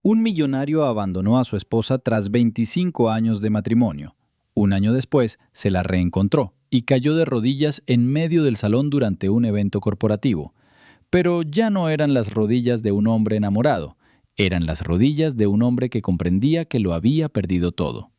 Un millonario abandonó a su esposa tras 25 años de matrimonio. Un año después, se la reencontró y cayó de rodillas en medio del salón durante un evento corporativo. Pero ya no eran las rodillas de un hombre enamorado, eran las rodillas de un hombre que comprendía que lo había perdido todo.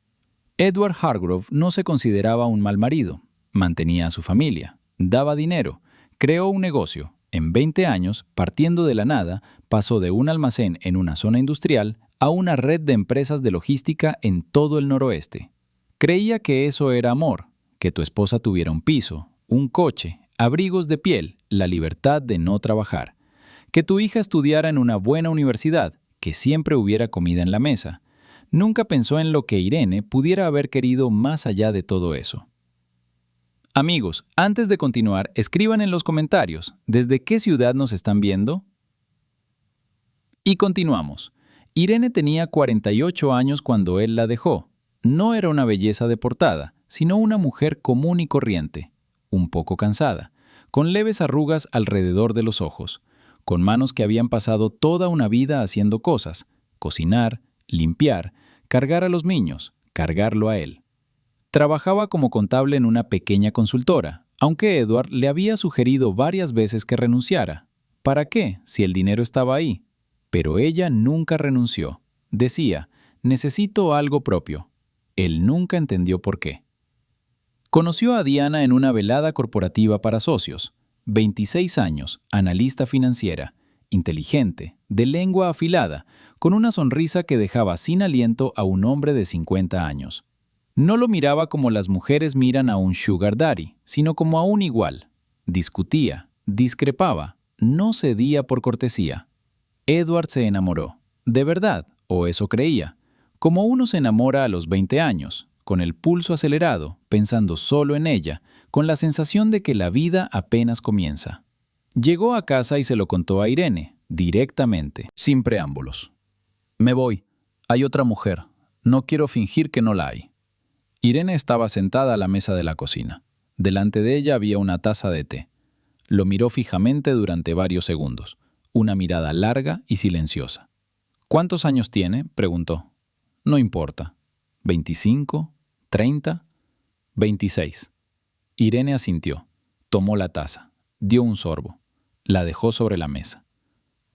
Edward Hargrove no se consideraba un mal marido. Mantenía a su familia, daba dinero, creó un negocio. En 20 años, partiendo de la nada, pasó de un almacén en una zona industrial a una red de empresas de logística en todo el noroeste. Creía que eso era amor, que tu esposa tuviera un piso, un coche, abrigos de piel, la libertad de no trabajar. Que tu hija estudiara en una buena universidad, que siempre hubiera comida en la mesa. Nunca pensó en lo que Irene pudiera haber querido más allá de todo eso. Amigos, antes de continuar, escriban en los comentarios ¿desde qué ciudad nos están viendo? Y continuamos. Irene tenía 48 años cuando él la dejó. No era una belleza de portada, sino una mujer común y corriente, un poco cansada, con leves arrugas alrededor de los ojos, con manos que habían pasado toda una vida haciendo cosas, cocinar, limpiar, cargar a los niños, cargarlo a él. Trabajaba como contable en una pequeña consultora, aunque Edward le había sugerido varias veces que renunciara. ¿Para qué, si el dinero estaba ahí? Pero ella nunca renunció. Decía, necesito algo propio. Él nunca entendió por qué. Conoció a Diana en una velada corporativa para socios. 26 años, analista financiera, inteligente, de lengua afilada, con una sonrisa que dejaba sin aliento a un hombre de 50 años. No lo miraba como las mujeres miran a un sugar daddy, sino como a un igual. Discutía, discrepaba, no cedía por cortesía. Edward se enamoró, de verdad, o eso creía, como uno se enamora a los 20 años, con el pulso acelerado, pensando solo en ella, con la sensación de que la vida apenas comienza. Llegó a casa y se lo contó a Irene, directamente, sin preámbulos. Me voy, hay otra mujer, no quiero fingir que no la hay. Irene estaba sentada a la mesa de la cocina. Delante de ella había una taza de té. Lo miró fijamente durante varios segundos, una mirada larga y silenciosa. ¿Cuántos años tiene?, preguntó. No importa. ¿25? ¿30? 26. Irene asintió. Tomó la taza. Dio un sorbo. La dejó sobre la mesa.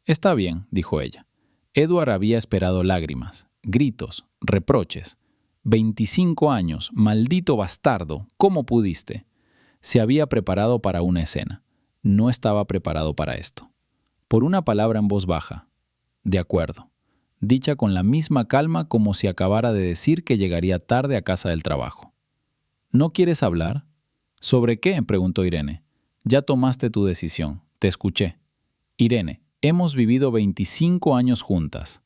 Está bien, dijo ella. Edward había esperado lágrimas, gritos, reproches. 25 años, maldito bastardo, ¿cómo pudiste? Se había preparado para una escena. No estaba preparado para esto. Por una palabra en voz baja. De acuerdo. Dicha con la misma calma como si acabara de decir que llegaría tarde a casa del trabajo. ¿No quieres hablar? ¿Sobre qué?, preguntó Irene. Ya tomaste tu decisión. Te escuché. Irene, hemos vivido 25 años juntas.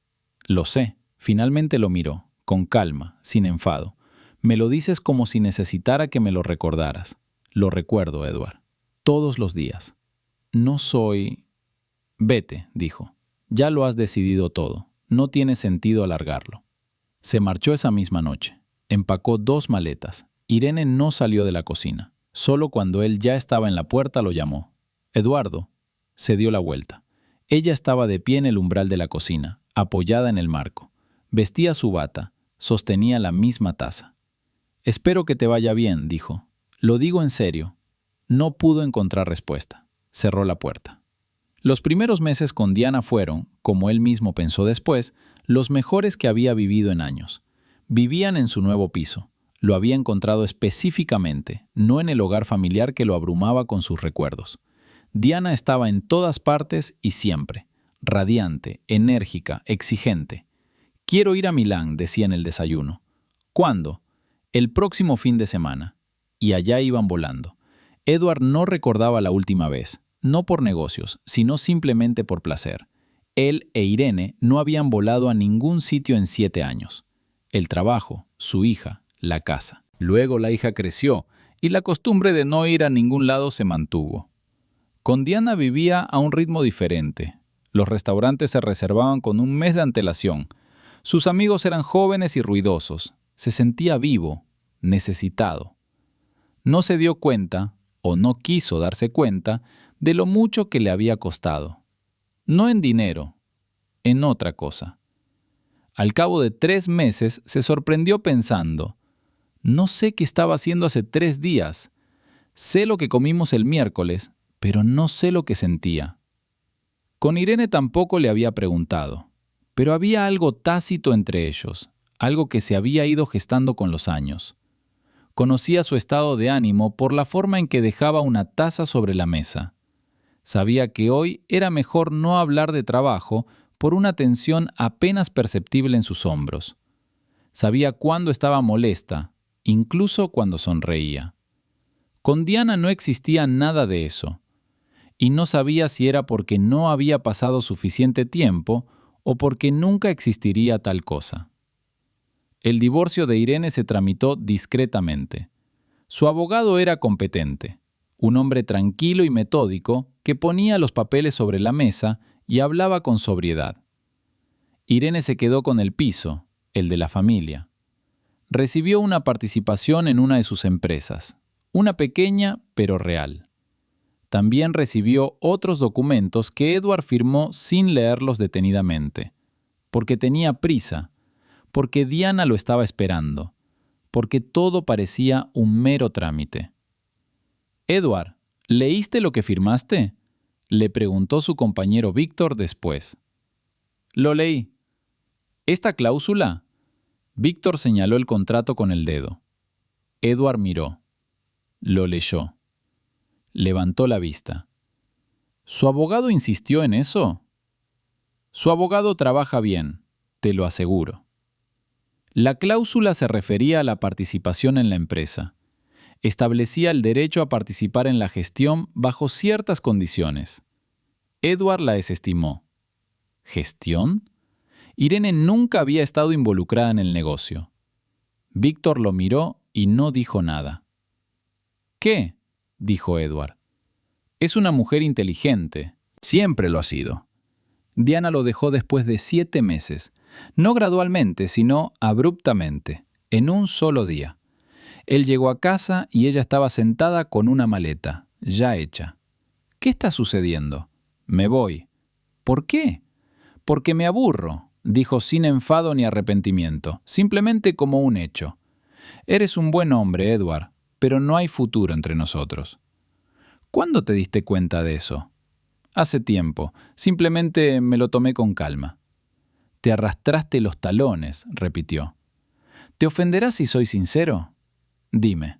Lo sé. Finalmente lo miró, con calma, sin enfado. Me lo dices como si necesitara que me lo recordaras. Lo recuerdo, Edward. Todos los días. No soy... Vete, dijo. Ya lo has decidido todo. No tiene sentido alargarlo. Se marchó esa misma noche. Empacó 2 maletas. Irene no salió de la cocina. Solo cuando él ya estaba en la puerta lo llamó. Eduardo. Se dio la vuelta. Ella estaba de pie en el umbral de la cocina, apoyada en el marco. Vestía su bata. Sostenía la misma taza. Espero que te vaya bien, dijo. Lo digo en serio. No pudo encontrar respuesta. Cerró la puerta. Los primeros meses con Diana fueron, como él mismo pensó después, los mejores que había vivido en años. Vivían en su nuevo piso. Lo había encontrado específicamente, no en el hogar familiar que lo abrumaba con sus recuerdos. Diana estaba en todas partes y siempre. Radiante, enérgica, exigente. Quiero ir a Milán, decía en el desayuno. ¿Cuándo? El próximo fin de semana. Y allá iban volando. Edward no recordaba la última vez. No por negocios, sino simplemente por placer. Él e Irene no habían volado a ningún sitio en 7 años. El trabajo, su hija, la casa. Luego la hija creció y la costumbre de no ir a ningún lado se mantuvo. Con Diana vivía a un ritmo diferente. Los restaurantes se reservaban con un mes de antelación. Sus amigos eran jóvenes y ruidosos. Se sentía vivo, necesitado. No se dio cuenta, o no quiso darse cuenta, de lo mucho que le había costado. No en dinero, en otra cosa. Al cabo de 3 meses se sorprendió pensando: no sé qué estaba haciendo hace 3 días. Sé lo que comimos el miércoles, pero no sé lo que sentía. Con Irene tampoco le había preguntado, pero había algo tácito entre ellos, algo que se había ido gestando con los años. Conocía su estado de ánimo por la forma en que dejaba una taza sobre la mesa. Sabía que hoy era mejor no hablar de trabajo por una tensión apenas perceptible en sus hombros. Sabía cuándo estaba molesta, incluso cuando sonreía. Con Diana no existía nada de eso, y no sabía si era porque no había pasado suficiente tiempo o porque nunca existiría tal cosa. El divorcio de Irene se tramitó discretamente. Su abogado era competente, un hombre tranquilo y metódico que ponía los papeles sobre la mesa y hablaba con sobriedad. Irene se quedó con el piso, el de la familia. Recibió una participación en una de sus empresas, una pequeña pero real. También recibió otros documentos que Edward firmó sin leerlos detenidamente, porque tenía prisa, porque Diana lo estaba esperando, porque todo parecía un mero trámite. «Edward, ¿leíste lo que firmaste?», le preguntó su compañero Víctor después. «Lo leí». «¿Esta cláusula?». Víctor señaló el contrato con el dedo. Edward miró. Lo leyó. Levantó la vista. ¿Su abogado insistió en eso? Su abogado trabaja bien, te lo aseguro. La cláusula se refería a la participación en la empresa. Establecía el derecho a participar en la gestión bajo ciertas condiciones. Edward la desestimó. ¿Gestión? Irene nunca había estado involucrada en el negocio. Víctor lo miró y no dijo nada. «¿Qué?», dijo Edward. «Es una mujer inteligente. Siempre lo ha sido». Diana lo dejó después de 7 meses. No gradualmente, sino abruptamente, en un solo día. Él llegó a casa y ella estaba sentada con una maleta, ya hecha. «¿Qué está sucediendo?». «Me voy». «¿Por qué?». «Porque me aburro», dijo sin enfado ni arrepentimiento, simplemente como un hecho. «Eres un buen hombre, Edward, pero no hay futuro entre nosotros». «¿Cuándo te diste cuenta de eso?». «Hace tiempo. Simplemente me lo tomé con calma». «Te arrastraste los talones», repitió. «¿Te ofenderás si soy sincero?». «Dime».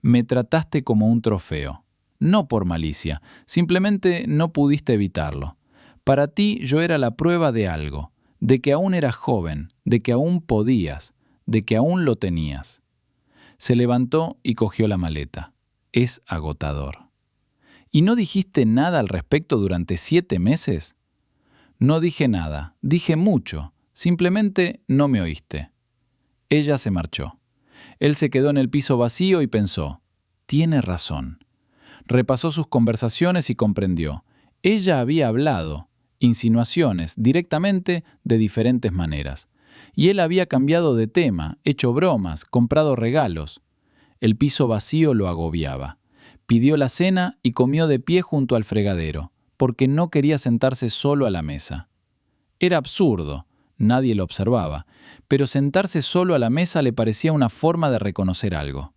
«Me trataste como un trofeo. No por malicia, simplemente no pudiste evitarlo. Para ti yo era la prueba de algo, de que aún eras joven, de que aún podías, de que aún lo tenías». Se levantó y cogió la maleta. Es agotador. «¿Y no dijiste nada al respecto durante 7 meses?» «No dije nada, dije mucho, simplemente no me oíste». Ella se marchó. Él se quedó en el piso vacío y pensó: tiene razón. Repasó sus conversaciones y comprendió. Ella había hablado, insinuaciones, directamente, de diferentes maneras. Y él había cambiado de tema, hecho bromas, comprado regalos. El piso vacío lo agobiaba. Pidió la cena y comió de pie junto al fregadero, porque no quería sentarse solo a la mesa. Era absurdo, nadie lo observaba, pero sentarse solo a la mesa le parecía una forma de reconocer algo.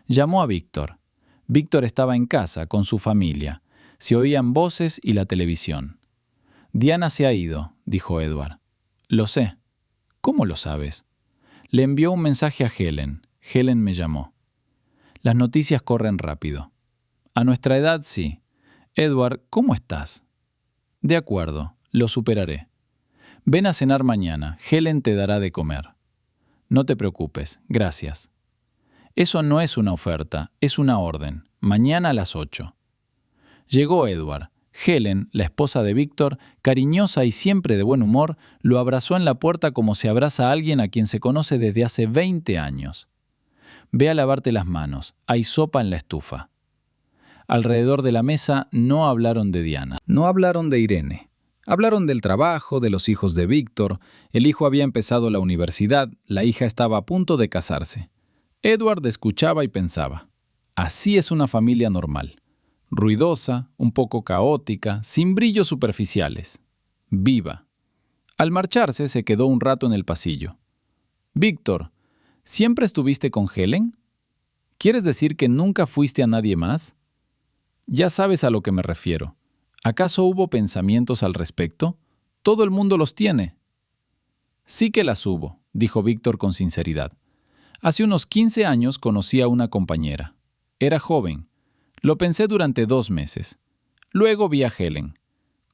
Llamó a Víctor. Víctor estaba en casa, con su familia. Se oían voces y la televisión. «Diana se ha ido», dijo Edward. «Lo sé». «¿Cómo lo sabes?». «Le envió un mensaje a Helen. Helen me llamó». Las noticias corren rápido. «A nuestra edad, sí. Edward, ¿cómo estás?». «De acuerdo, lo superaré». «Ven a cenar mañana. Helen te dará de comer». «No te preocupes, gracias». «Eso no es una oferta, es una orden. Mañana a las 8». Llegó Edward. Helen, la esposa de Víctor, cariñosa y siempre de buen humor, lo abrazó en la puerta como se abraza a alguien a quien se conoce desde hace 20 años. «Ve a lavarte las manos. Hay sopa en la estufa». Alrededor de la mesa no hablaron de Diana. No hablaron de Irene. Hablaron del trabajo, de los hijos de Víctor. El hijo había empezado la universidad, la hija estaba a punto de casarse. Edward escuchaba y pensaba: así es una familia normal. Ruidosa, un poco caótica, sin brillos superficiales. Viva. Al marcharse, se quedó un rato en el pasillo. «Víctor, ¿siempre estuviste con Helen? ¿Quieres decir que nunca fuiste a nadie más?» «Ya sabes a lo que me refiero. ¿Acaso hubo pensamientos al respecto? Todo el mundo los tiene». «Sí que las hubo», dijo Víctor con sinceridad. «Hace unos 15 años conocí a una compañera. Era joven. Lo pensé durante 2 meses. Luego vi a Helen.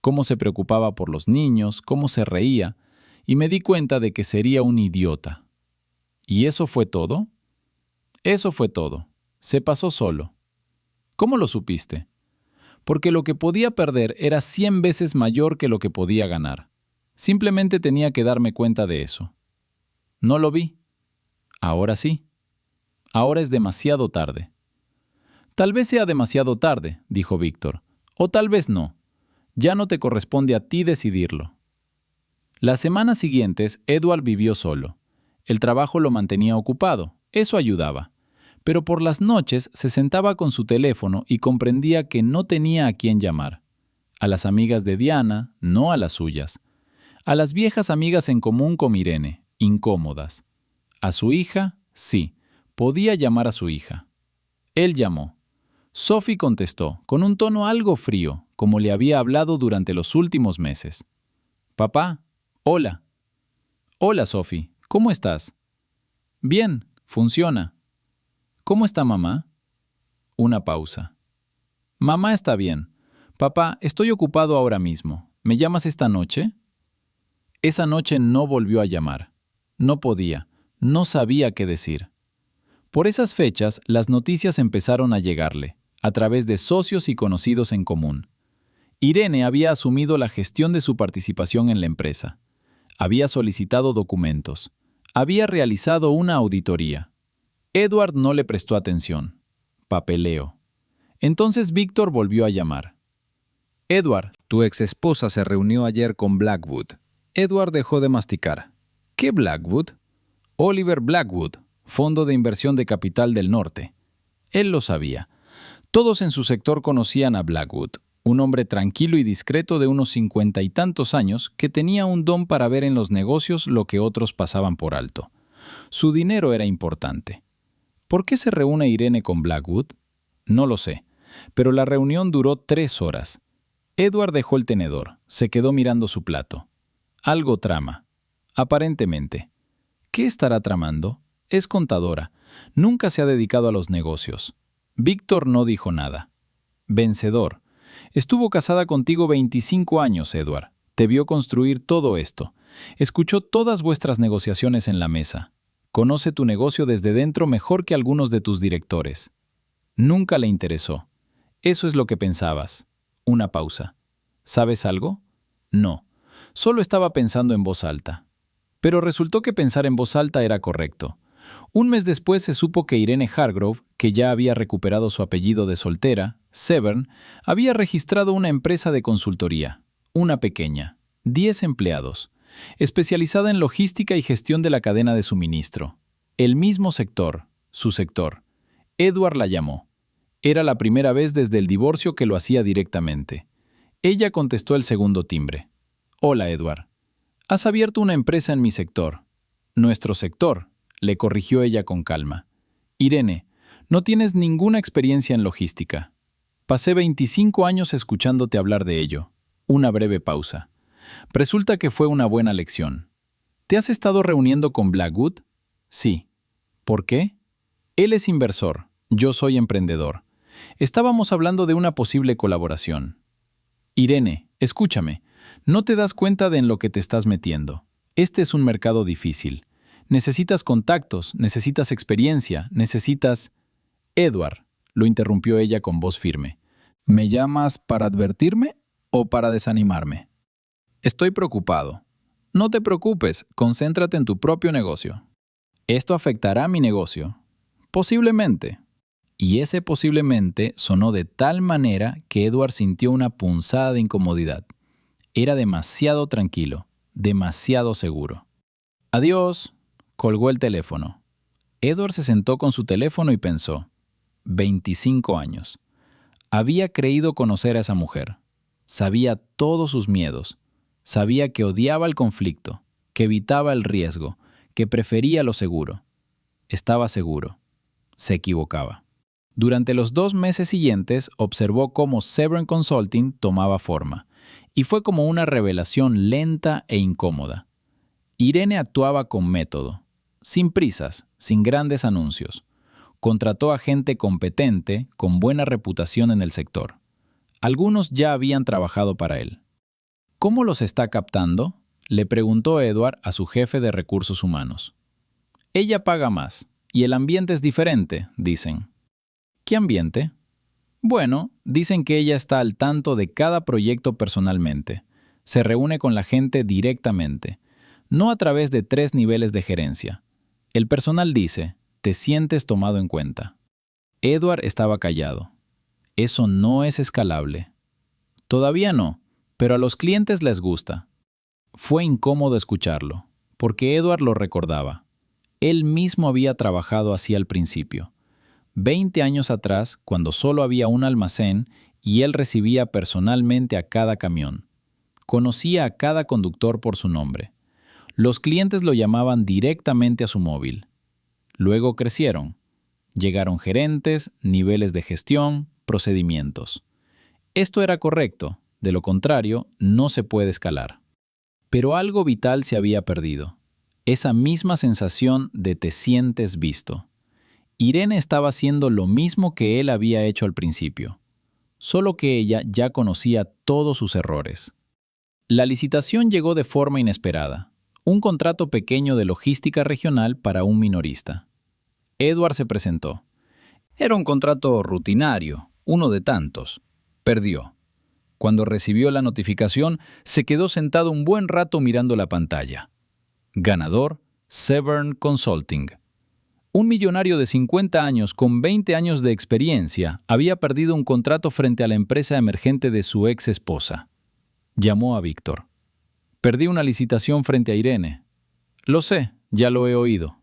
Cómo se preocupaba por los niños, cómo se reía, y me di cuenta de que sería un idiota». «¿Y eso fue todo?» «Eso fue todo. Se pasó solo». «¿Cómo lo supiste?» «Porque lo que podía perder era 100 veces mayor que lo que podía ganar. Simplemente tenía que darme cuenta de eso». «No lo vi». «Ahora sí. Ahora es demasiado tarde». «Tal vez sea demasiado tarde», dijo Víctor. «O tal vez no. Ya no te corresponde a ti decidirlo». Las semanas siguientes, Edward vivió solo. El trabajo lo mantenía ocupado, eso ayudaba. Pero por las noches se sentaba con su teléfono y comprendía que no tenía a quién llamar. A las amigas de Diana, no a las suyas. A las viejas amigas en común con Irene, incómodas. A su hija, sí, podía llamar a su hija. Él llamó. Sophie contestó, con un tono algo frío, como le había hablado durante los últimos meses. «Papá, hola». «Hola, Sophie, ¿cómo estás?» «Bien, funciona». «¿Cómo está mamá?» Una pausa. «Mamá está bien. Papá, estoy ocupado ahora mismo. ¿Me llamas esta noche?» Esa noche no volvió a llamar. No podía, no sabía qué decir. Por esas fechas, las noticias empezaron a llegarle, a través de socios y conocidos en común. Irene había asumido la gestión de su participación en la empresa. Había solicitado documentos. Había realizado una auditoría. Edward no le prestó atención. Papeleo. Entonces Víctor volvió a llamar. «Edward, tu exesposa se reunió ayer con Blackwood». Edward dejó de masticar. «¿Qué Blackwood?» «Oliver Blackwood, Fondo de Inversión de Capital del Norte». Él lo sabía. Todos en su sector conocían a Blackwood, un hombre tranquilo y discreto de unos 50 y tantos años que tenía un don para ver en los negocios lo que otros pasaban por alto. Su dinero era importante. ¿Por qué se reúne Irene con Blackwood? No lo sé, pero la reunión duró 3 horas. Edward dejó el tenedor, se quedó mirando su plato. Algo trama. Aparentemente. ¿Qué estará tramando? Es contadora. Nunca se ha dedicado a los negocios. Víctor no dijo nada. Vencedor. Estuvo casada contigo 25 años, Edward. Te vio construir todo esto. Escuchó todas vuestras negociaciones en la mesa. Conoce tu negocio desde dentro mejor que algunos de tus directores. Nunca le interesó. Eso es lo que pensabas. Una pausa. ¿Sabes algo? No. Solo estaba pensando en voz alta. Pero resultó que pensar en voz alta era correcto. Un mes después se supo que Irene Hargrove, que ya había recuperado su apellido de soltera, Severn, había registrado una empresa de consultoría, una pequeña, 10 empleados, especializada en logística y gestión de la cadena de suministro. El mismo sector, su sector. Edward la llamó. Era la primera vez desde el divorcio que lo hacía directamente. Ella contestó el segundo timbre. «Hola, Edward. Has abierto una empresa en mi sector». «Nuestro sector», le corrigió ella con calma. «Irene, no tienes ninguna experiencia en logística. Pasé 25 años escuchándote hablar de ello». Una breve pausa. «Resulta que fue una buena lección. ¿Te has estado reuniendo con Blackwood?» «Sí». «¿Por qué?» «Él es inversor, yo soy emprendedor. Estábamos hablando de una posible colaboración». «Irene, escúchame. No te das cuenta de en lo que te estás metiendo. Este es un mercado difícil. Necesitas contactos, necesitas experiencia, necesitas...» «Edward», lo interrumpió ella con voz firme. «¿Me llamas para advertirme o para desanimarme?» «Estoy preocupado». «No te preocupes, concéntrate en tu propio negocio». «¿Esto afectará a mi negocio?» «Posiblemente». Y ese posiblemente sonó de tal manera que Edward sintió una punzada de incomodidad. Era demasiado tranquilo, demasiado seguro. «Adiós», colgó el teléfono. Edward se sentó con su teléfono y pensó. 25 años. Había creído conocer a esa mujer. Sabía todos sus miedos. Sabía que odiaba el conflicto, que evitaba el riesgo, que prefería lo seguro. Estaba seguro. Se equivocaba. Durante los 2 meses siguientes observó cómo Severn Consulting tomaba forma, y fue como una revelación lenta e incómoda. Irene actuaba con método, sin prisas, sin grandes anuncios. Contrató a gente competente, con buena reputación en el sector. Algunos ya habían trabajado para él. ¿Cómo los está captando?, le preguntó Edward a su jefe de recursos humanos. Ella paga más, y el ambiente es diferente, dicen. ¿Qué ambiente? Bueno, dicen que ella está al tanto de cada proyecto personalmente. Se reúne con la gente directamente, no a través de 3 niveles de gerencia. El personal dice, te sientes tomado en cuenta. Edward estaba callado. Eso no es escalable. Todavía no, pero a los clientes les gusta. Fue incómodo escucharlo, porque Edward lo recordaba. Él mismo había trabajado así al principio. 20 años atrás, cuando solo había un almacén y él recibía personalmente a cada camión. Conocía a cada conductor por su nombre. Los clientes lo llamaban directamente a su móvil. Luego crecieron. Llegaron gerentes, niveles de gestión, procedimientos. Esto era correcto, de lo contrario, no se puede escalar. Pero algo vital se había perdido. Esa misma sensación de te sientes visto. Irene estaba haciendo lo mismo que él había hecho al principio, solo que ella ya conocía todos sus errores. La licitación llegó de forma inesperada, un contrato pequeño de logística regional para un minorista. Edward se presentó. Era un contrato rutinario, uno de tantos. Perdió. Cuando recibió la notificación, se quedó sentado un buen rato mirando la pantalla. Ganador, Severn Consulting. Un millonario de 50 años con 20 años de experiencia había perdido un contrato frente a la empresa emergente de su ex esposa. Llamó a Víctor. Perdí una licitación frente a Irene. Lo sé, ya lo he oído.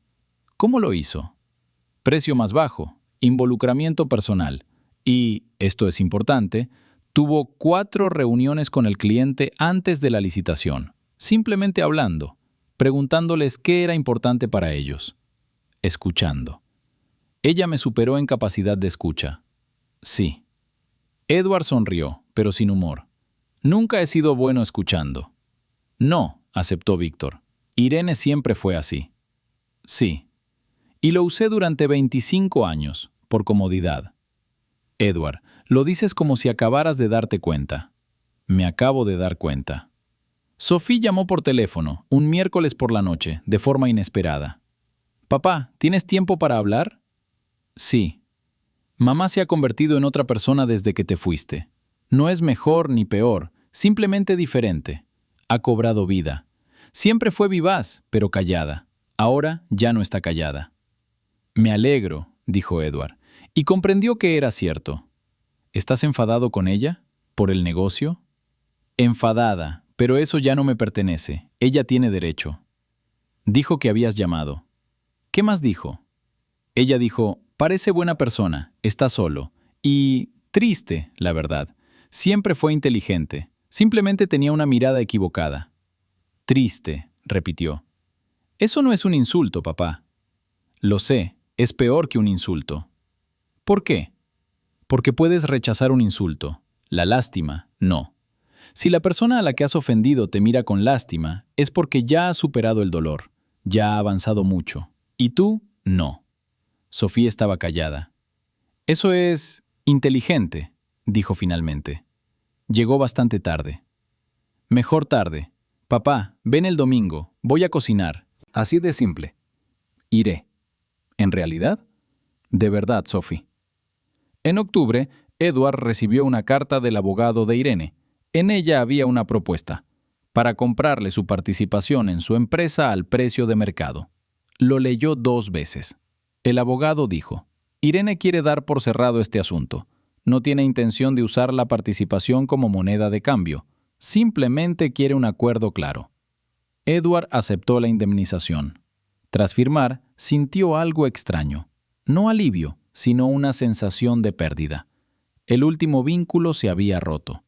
¿Cómo lo hizo? Precio más bajo, involucramiento personal y, esto es importante, tuvo 4 reuniones con el cliente antes de la licitación, simplemente hablando, preguntándoles qué era importante para ellos. Escuchando. Ella me superó en capacidad de escucha. Sí. Edward sonrió, pero sin humor. Nunca he sido bueno escuchando. No, aceptó Víctor. Irene siempre fue así. Sí. Y lo usé durante 25 años, por comodidad. Edward, lo dices como si acabaras de darte cuenta. Me acabo de dar cuenta. Sophie llamó por teléfono, un miércoles por la noche, de forma inesperada. Papá, ¿tienes tiempo para hablar? Sí. Mamá se ha convertido en otra persona desde que te fuiste. No es mejor ni peor, simplemente diferente. Ha cobrado vida. Siempre fue vivaz, pero callada. Ahora ya no está callada. Me alegro, dijo Edward, y comprendió que era cierto. ¿Estás enfadado con ella? ¿Por el negocio? Enfadada, pero eso ya no me pertenece. Ella tiene derecho. Dijo que habías llamado. ¿Qué más dijo? Ella dijo, parece buena persona, está solo. Y triste, la verdad. Siempre fue inteligente. Simplemente tenía una mirada equivocada. Triste, repitió. Eso no es un insulto, papá. Lo sé, es peor que un insulto. ¿Por qué? Porque puedes rechazar un insulto. La lástima, no. Si la persona a la que has ofendido te mira con lástima, es porque ya ha superado el dolor, ya ha avanzado mucho. ¿Y tú? No. Sofía estaba callada. Eso es inteligente, dijo finalmente. Llegó bastante tarde. Mejor tarde. Papá, ven el domingo, voy a cocinar. Así de simple. Iré. ¿En realidad? De verdad, Sophie. En octubre, Edward recibió una carta del abogado de Irene. En ella había una propuesta, para comprarle su participación en su empresa al precio de mercado. Lo leyó 2 veces. El abogado dijo, Irene quiere dar por cerrado este asunto. No tiene intención de usar la participación como moneda de cambio. Simplemente quiere un acuerdo claro. Edward aceptó la indemnización. Tras firmar, sintió algo extraño. No alivio, sino una sensación de pérdida. El último vínculo se había roto.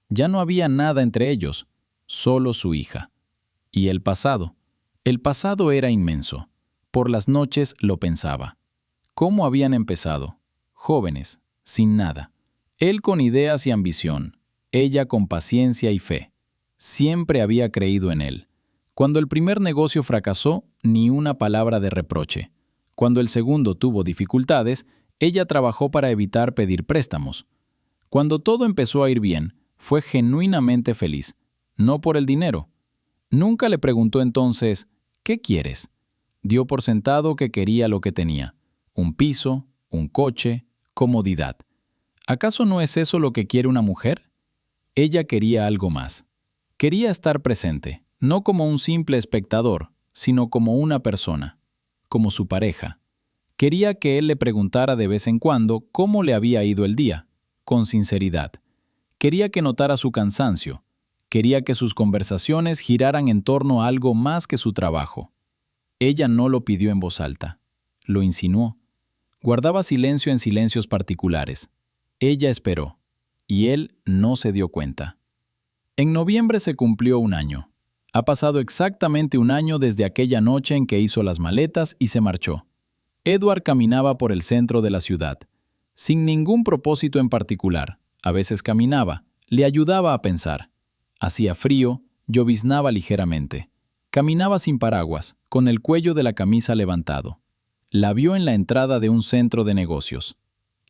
Ya no había nada entre ellos, solo su hija. Y el pasado. El pasado era inmenso. Por las noches lo pensaba. ¿Cómo habían empezado? Jóvenes, sin nada. Él con ideas y ambición, ella con paciencia y fe. Siempre había creído en él. Cuando el primer negocio fracasó, ni una palabra de reproche. Cuando el segundo tuvo dificultades, ella trabajó para evitar pedir préstamos. Cuando todo empezó a ir bien, fue genuinamente feliz, no por el dinero. Nunca le preguntó entonces, ¿qué quieres? Dio por sentado que quería lo que tenía: un piso, un coche, comodidad. ¿Acaso no es eso lo que quiere una mujer? Ella quería algo más. Quería estar presente, no como un simple espectador, sino como una persona, como su pareja. Quería que él le preguntara de vez en cuando cómo le había ido el día, con sinceridad. Quería que notara su cansancio. Quería que sus conversaciones giraran en torno a algo más que su trabajo. Ella no lo pidió en voz alta. Lo insinuó. Guardaba silencio en silencios particulares. Ella esperó, y él no se dio cuenta. En noviembre se cumplió un año. Ha pasado exactamente un año desde aquella noche en que hizo las maletas y se marchó. Edward caminaba por el centro de la ciudad, sin ningún propósito en particular. A veces caminaba, le ayudaba a pensar. Hacía frío, lloviznaba ligeramente. Caminaba sin paraguas, con el cuello de la camisa levantado. La vio en la entrada de un centro de negocios.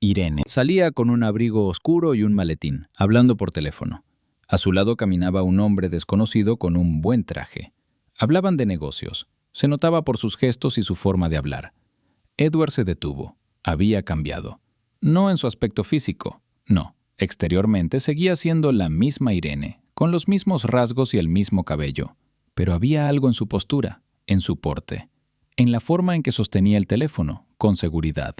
Irene salía con un abrigo oscuro y un maletín, hablando por teléfono. A su lado caminaba un hombre desconocido con un buen traje. Hablaban de negocios. Se notaba por sus gestos y su forma de hablar. Edward se detuvo. Había cambiado. No en su aspecto físico, no. Exteriormente seguía siendo la misma Irene, con los mismos rasgos y el mismo cabello. Pero había algo en su postura, en su porte, en la forma en que sostenía el teléfono, con seguridad,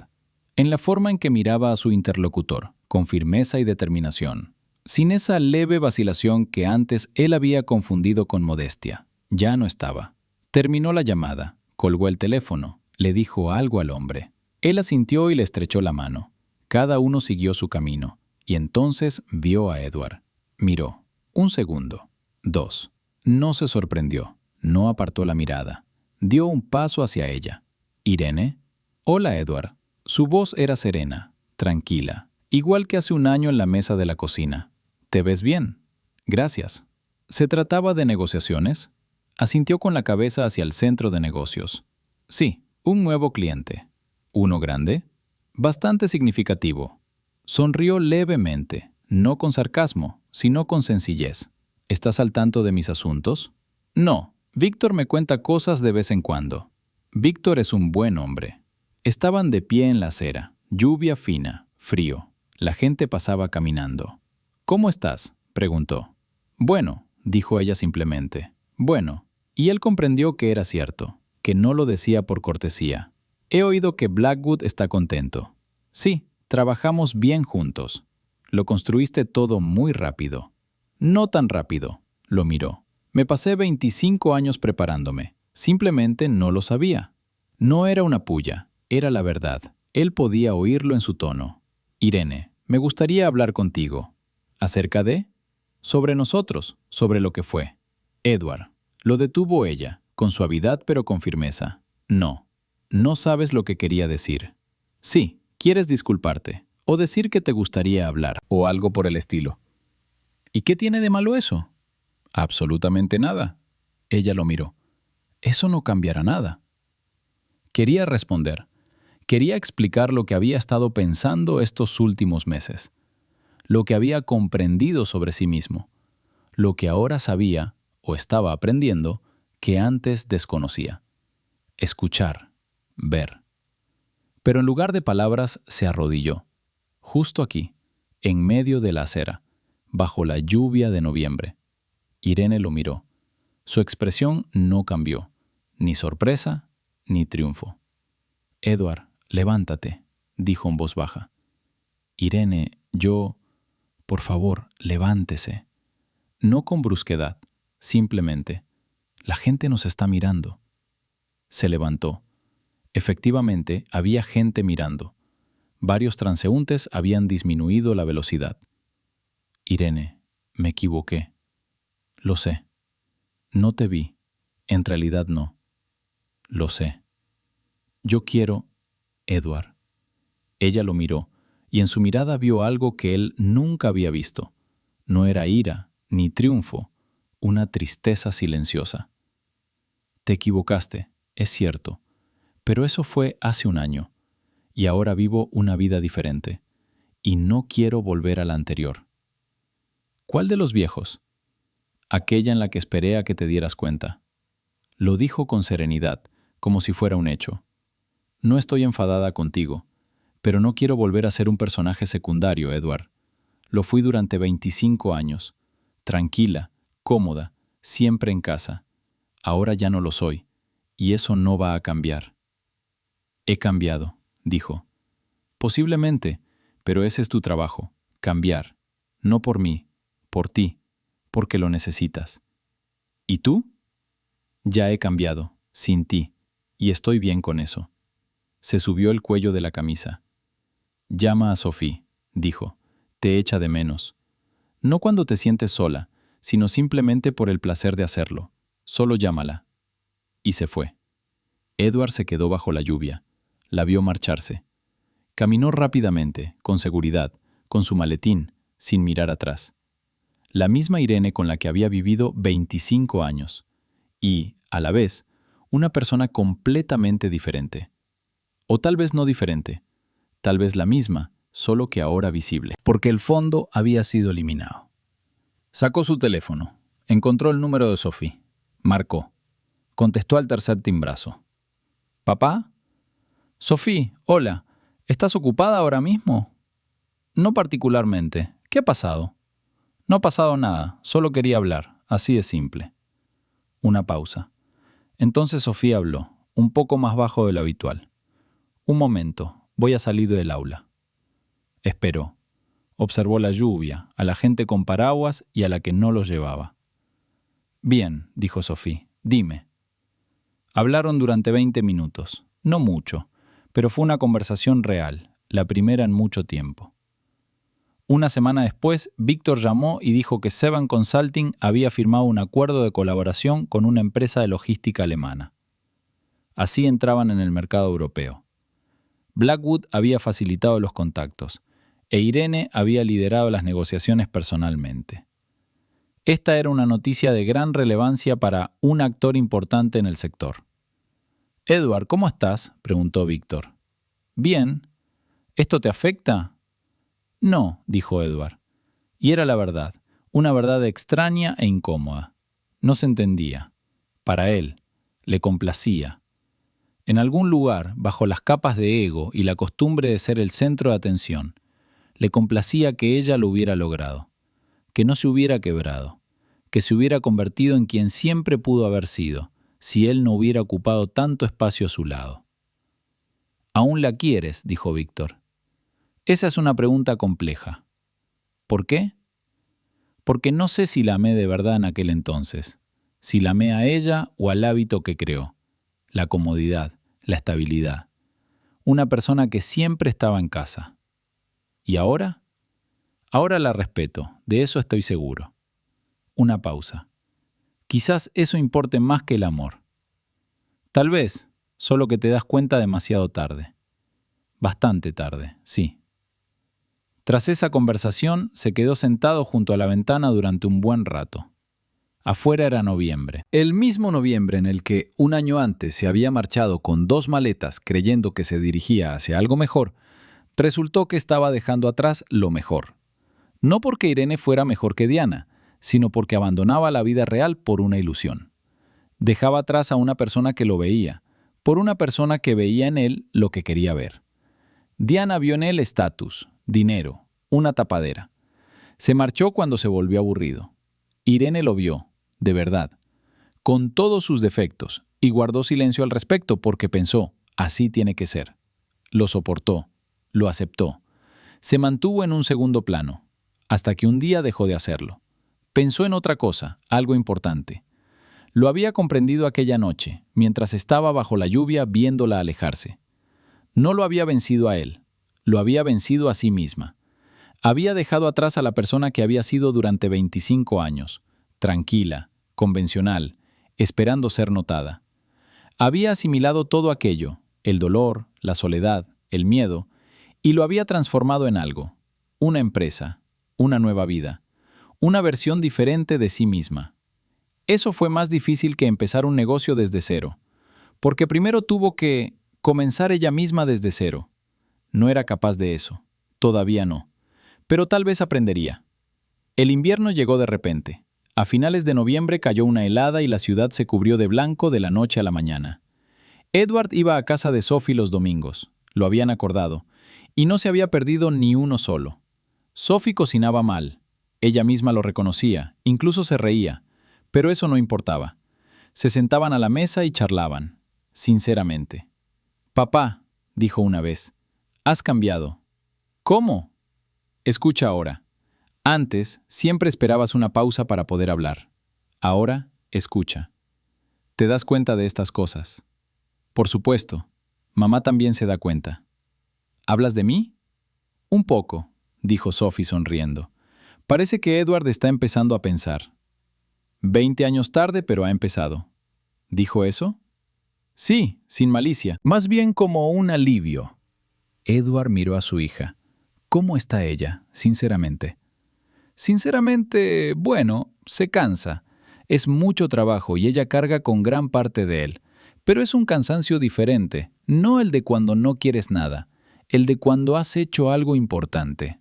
en la forma en que miraba a su interlocutor, con firmeza y determinación, sin esa leve vacilación que antes él había confundido con modestia. Ya no estaba. Terminó la llamada, colgó el teléfono, le dijo algo al hombre. Él asintió y le estrechó la mano. Cada uno siguió su camino, y entonces vio a Edward. Miró. 1 segundo. 2. No se sorprendió. No apartó la mirada. Dio un paso hacia ella. ¿Irene? Hola, Edward. Su voz era serena, tranquila, igual que hace un año en la mesa de la cocina. ¿Te ves bien? Gracias. ¿Se trataba de negociaciones? Asintió con la cabeza hacia el centro de negocios. Sí, un nuevo cliente. ¿Uno grande? Bastante significativo. Sonrió levemente, no con sarcasmo, sino con sencillez. ¿Estás al tanto de mis asuntos? No, Víctor me cuenta cosas de vez en cuando. Víctor es un buen hombre. Estaban de pie en la acera, lluvia fina, frío. La gente pasaba caminando. ¿Cómo estás?, preguntó. Bueno, dijo ella simplemente. Bueno, y él comprendió que era cierto, que no lo decía por cortesía. He oído que Blackwood está contento. Sí, trabajamos bien juntos. Lo construiste todo muy rápido. No tan rápido, lo miró. Me pasé 25 años preparándome. Simplemente no lo sabía. No era una pulla, era la verdad. Él podía oírlo en su tono. Irene, me gustaría hablar contigo. ¿Acerca de? Sobre nosotros, sobre lo que fue. Edward. Lo detuvo ella, con suavidad pero con firmeza. No, no sabes lo que quería decir. Sí, quieres disculparte, o decir que te gustaría hablar, o algo por el estilo. ¿Y qué tiene de malo eso? Absolutamente nada. Ella lo miró. Eso no cambiará nada. Quería responder. Quería explicar lo que había estado pensando estos últimos meses, lo que había comprendido sobre sí mismo, lo que ahora sabía, o estaba aprendiendo, que antes desconocía. Escuchar, ver. Pero en lugar de palabras se arrodilló, justo aquí, en medio de la acera, bajo la lluvia de noviembre. Irene lo miró. Su expresión no cambió, ni sorpresa, ni triunfo. Edward, levántate, dijo en voz baja. Irene, yo... Por favor, levántese. No con brusquedad, simplemente. La gente nos está mirando. Se levantó. Efectivamente, había gente mirando. Varios transeúntes habían disminuido la velocidad. Irene, me equivoqué. Lo sé. No te vi. En realidad no. Lo sé. Yo quiero, Edward. Ella lo miró, y en su mirada vio algo que él nunca había visto. No era ira, ni triunfo, una tristeza silenciosa. Te equivocaste, es cierto, pero eso fue hace un año, y ahora vivo una vida diferente, y no quiero volver a la anterior. ¿Cuál de los viejos? Aquella en la que esperé a que te dieras cuenta. Lo dijo con serenidad, como si fuera un hecho. No estoy enfadada contigo, pero no quiero volver a ser un personaje secundario, Edward. Lo fui durante 25 años. Tranquila, cómoda, siempre en casa. Ahora ya no lo soy, y eso no va a cambiar. He cambiado, dijo. Posiblemente, pero ese es tu trabajo, cambiar. No por mí, por ti, porque lo necesitas. ¿Y tú? Ya he cambiado, sin ti, y estoy bien con eso. Se subió el cuello de la camisa. Llama a Sophie, dijo. Te echa de menos. No cuando te sientes sola, sino simplemente por el placer de hacerlo. Solo llámala. Y se fue. Edward se quedó bajo la lluvia. La vio marcharse. Caminó rápidamente, con seguridad, con su maletín, sin mirar atrás. La misma Irene con la que había vivido 25 años. Y, a la vez, una persona completamente diferente. O tal vez no diferente. Tal vez la misma, solo que ahora visible. Porque el fondo había sido eliminado. Sacó su teléfono. Encontró el número de Sophie. Marcó. Contestó al tercer timbrazo. ¿Papá? Sophie, hola. ¿Estás ocupada ahora mismo? No particularmente. ¿Qué ha pasado? No ha pasado nada. Solo quería hablar. Así de simple. Una pausa. Entonces Sophie habló, un poco más bajo de lo habitual. Un momento. Voy a salir del aula. Esperó. Observó la lluvia, a la gente con paraguas y a la que no los llevaba. Bien, dijo Sophie, dime. Hablaron durante 20 minutos. No mucho, pero fue una conversación real, la primera en mucho tiempo. Una semana después, Víctor llamó y dijo que Sevan Consulting había firmado un acuerdo de colaboración con una empresa de logística alemana. Así entraban en el mercado europeo. Blackwood había facilitado los contactos, e Irene había liderado las negociaciones personalmente. Esta era una noticia de gran relevancia para un actor importante en el sector. «Edward, ¿cómo estás?», preguntó Víctor. «Bien. ¿Esto te afecta?». «No», dijo Edward. Y era la verdad, una verdad extraña e incómoda. No se entendía. Para él, le complacía. En algún lugar, bajo las capas de ego y la costumbre de ser el centro de atención, le complacía que ella lo hubiera logrado, que no se hubiera quebrado, que se hubiera convertido en quien siempre pudo haber sido, si él no hubiera ocupado tanto espacio a su lado. «¿Aún la quieres?», dijo Víctor. «Esa es una pregunta compleja». «¿Por qué?». «Porque no sé si la amé de verdad en aquel entonces, si la amé a ella o al hábito que creó, la comodidad, la estabilidad. Una persona que siempre estaba en casa. ¿Y ahora?». «Ahora la respeto, de eso estoy seguro». Una pausa. «Quizás eso importe más que el amor». «Tal vez, solo que te das cuenta demasiado tarde». «Bastante tarde, sí». Tras esa conversación, se quedó sentado junto a la ventana durante un buen rato. Afuera era noviembre. El mismo noviembre en el que, un año antes, se había marchado con 2 maletas creyendo que se dirigía hacia algo mejor, resultó que estaba dejando atrás lo mejor. No porque Irene fuera mejor que Diana, sino porque abandonaba la vida real por una ilusión. Dejaba atrás a una persona que lo veía, por una persona que veía en él lo que quería ver. Diana vio en él estatus, dinero, una tapadera. Se marchó cuando se volvió aburrido. Irene lo vio, de verdad, con todos sus defectos, y guardó silencio al respecto porque pensó, así tiene que ser. Lo soportó, lo aceptó. Se mantuvo en un segundo plano, hasta que un día dejó de hacerlo. Pensó en otra cosa, algo importante. Lo había comprendido aquella noche, mientras estaba bajo la lluvia viéndola alejarse. No lo había vencido a él, lo había vencido a sí misma. Había dejado atrás a la persona que había sido durante 25 años, tranquila, convencional, esperando ser notada. Había asimilado todo aquello, el dolor, la soledad, el miedo, y lo había transformado en algo, una empresa, una nueva vida, una versión diferente de sí misma. Eso fue más difícil que empezar un negocio desde cero, porque primero tuvo que comenzar ella misma desde cero. No era capaz de eso, todavía no, pero tal vez aprendería. El invierno llegó de repente. A finales de noviembre cayó una helada y la ciudad se cubrió de blanco de la noche a la mañana. Edward iba a casa de Sophie los domingos, lo habían acordado, y no se había perdido ni uno solo. Sophie cocinaba mal, ella misma lo reconocía, incluso se reía, pero eso no importaba. Se sentaban a la mesa y charlaban, sinceramente. «Papá», dijo una vez, «has cambiado». «¿Cómo?» «Escucha ahora. Antes, siempre esperabas una pausa para poder hablar. Ahora, escucha. ¿Te das cuenta de estas cosas?» «Por supuesto. Mamá también se da cuenta». «¿Hablas de mí?» «Un poco», dijo Sophie sonriendo. Parece que Edward está empezando a pensar. 20 años tarde, pero ha empezado. ¿Dijo eso? Sí, sin malicia, más bien como un alivio. Edward miró a su hija. ¿Cómo está ella, sinceramente? Sinceramente, bueno, se cansa. Es mucho trabajo y ella carga con gran parte de él. Pero es un cansancio diferente, no el de cuando no quieres nada, el de cuando has hecho algo importante.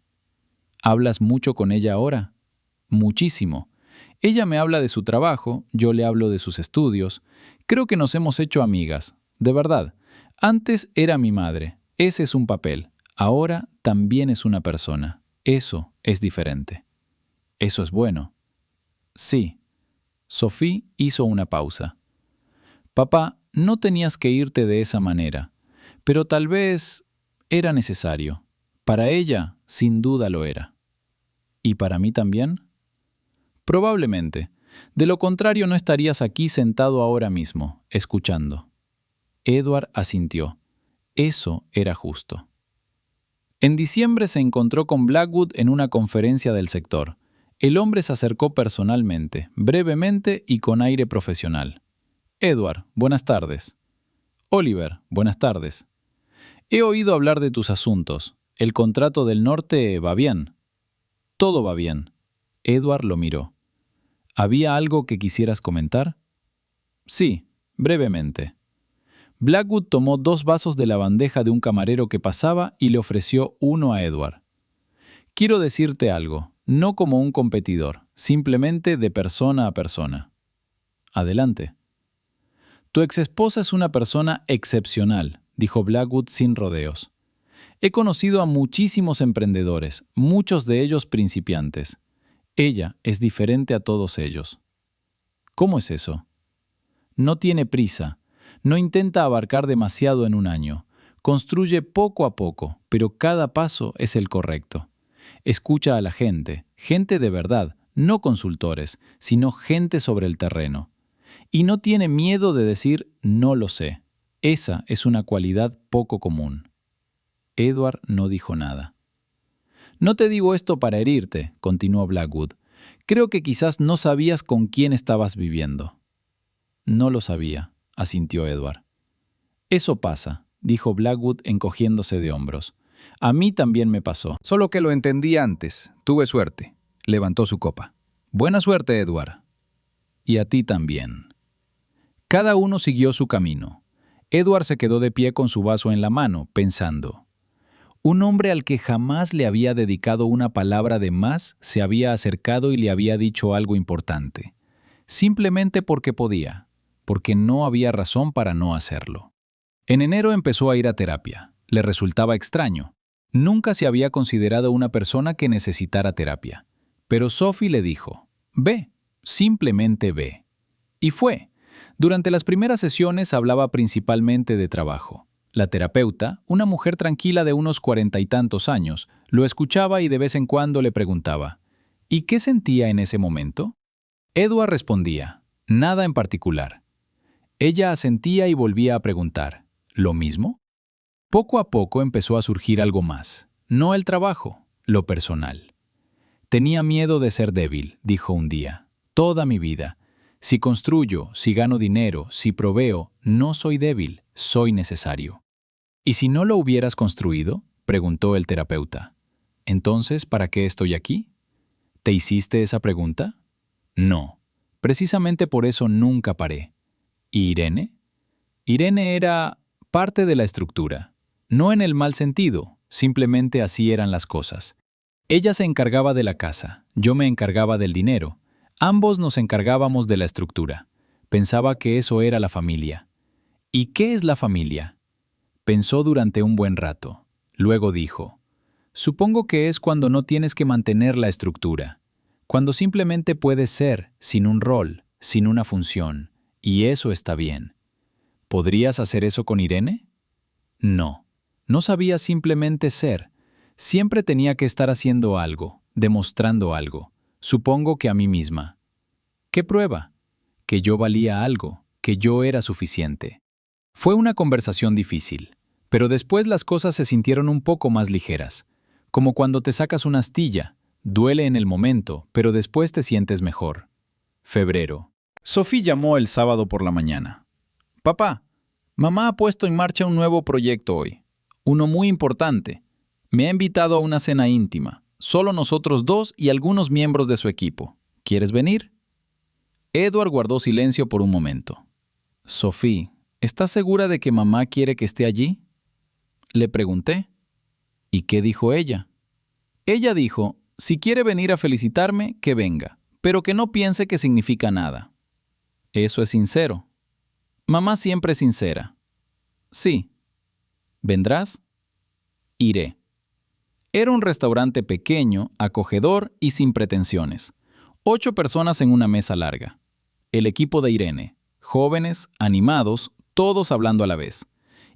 ¿Hablas mucho con ella ahora? Muchísimo. Ella me habla de su trabajo, yo le hablo de sus estudios. Creo que nos hemos hecho amigas, de verdad. Antes era mi madre, ese es un papel. Ahora también es una persona. Eso es diferente. Eso es bueno. Sí. Sophie hizo una pausa. Papá, no tenías que irte de esa manera, pero tal vez era necesario. Para ella, sin duda lo era. ¿Y para mí también? Probablemente. De lo contrario, no estarías aquí sentado ahora mismo, escuchando. Edward asintió. Eso era justo. En diciembre se encontró con Blackwood en una conferencia del sector. El hombre se acercó personalmente, brevemente y con aire profesional. Edward, buenas tardes. Oliver, buenas tardes. He oído hablar de tus asuntos. El contrato del norte va bien. Todo va bien. Edward lo miró. ¿Había algo que quisieras comentar? Sí, brevemente. Blackwood tomó 2 vasos de la bandeja de un camarero que pasaba y le ofreció uno a Edward. Quiero decirte algo, no como un competidor, simplemente de persona a persona. Adelante. Tu exesposa es una persona excepcional, dijo Blackwood sin rodeos. He conocido a muchísimos emprendedores, muchos de ellos principiantes. Ella es diferente a todos ellos. ¿Cómo es eso? No tiene prisa, no intenta abarcar demasiado en un año. Construye poco a poco, pero cada paso es el correcto. Escucha a la gente, gente de verdad, no consultores, sino gente sobre el terreno. Y no tiene miedo de decir no lo sé. Esa es una cualidad poco común. Edward no dijo nada. No te digo esto para herirte, continuó Blackwood. Creo que quizás no sabías con quién estabas viviendo. No lo sabía, asintió Edward. Eso pasa, dijo Blackwood encogiéndose de hombros. A mí también me pasó. Solo que lo entendí antes. Tuve suerte. Levantó su copa. Buena suerte, Edward. Y a ti también. Cada uno siguió su camino. Edward se quedó de pie con su vaso en la mano, pensando. Un hombre al que jamás le había dedicado una palabra de más se había acercado y le había dicho algo importante. Simplemente porque podía, porque no había razón para no hacerlo. En enero empezó a ir a terapia. Le resultaba extraño. Nunca se había considerado una persona que necesitara terapia. Pero Sophie le dijo, ve, simplemente ve. Y fue. Durante las primeras sesiones hablaba principalmente de trabajo. La terapeuta, una mujer tranquila de unos 40 y tantos años, lo escuchaba y de vez en cuando le preguntaba, ¿y qué sentía en ese momento? Edward respondía, nada en particular. Ella asentía y volvía a preguntar, ¿lo mismo? Poco a poco empezó a surgir algo más, no el trabajo, lo personal. Tenía miedo de ser débil, dijo un día, toda mi vida. Si construyo, si gano dinero, si proveo, no soy débil, soy necesario. ¿Y si no lo hubieras construido?, preguntó el terapeuta. Entonces, ¿para qué estoy aquí? ¿Te hiciste esa pregunta? No. Precisamente por eso nunca paré. ¿Y Irene? Irene era parte de la estructura. No en el mal sentido, simplemente así eran las cosas. Ella se encargaba de la casa, yo me encargaba del dinero. Ambos nos encargábamos de la estructura. Pensaba que eso era la familia. ¿Y qué es la familia? Pensó durante un buen rato. Luego dijo, supongo que es cuando no tienes que mantener la estructura, cuando simplemente puedes ser, sin un rol, sin una función, y eso está bien. ¿Podrías hacer eso con Irene? No, no sabía simplemente ser. Siempre tenía que estar haciendo algo, demostrando algo, supongo que a mí misma. ¿Qué prueba? Que yo valía algo, que yo era suficiente. Fue una conversación difícil, pero después las cosas se sintieron un poco más ligeras, como cuando te sacas una astilla, duele en el momento, pero después te sientes mejor. Febrero. Sophie llamó el sábado por la mañana. Papá, mamá ha puesto en marcha un nuevo proyecto hoy, uno muy importante. Me ha invitado a una cena íntima, solo nosotros dos y algunos miembros de su equipo. ¿Quieres venir? Edward guardó silencio por un momento. Sophie, ¿estás segura de que mamá quiere que esté allí? Le pregunté. ¿Y qué dijo ella? Ella dijo, si quiere venir a felicitarme, que venga, pero que no piense que significa nada. Eso es sincero. Mamá siempre es sincera. Sí. ¿Vendrás? Iré. Era un restaurante pequeño, acogedor y sin pretensiones. 8 personas en una mesa larga. El equipo de Irene, jóvenes, animados, todos hablando a la vez.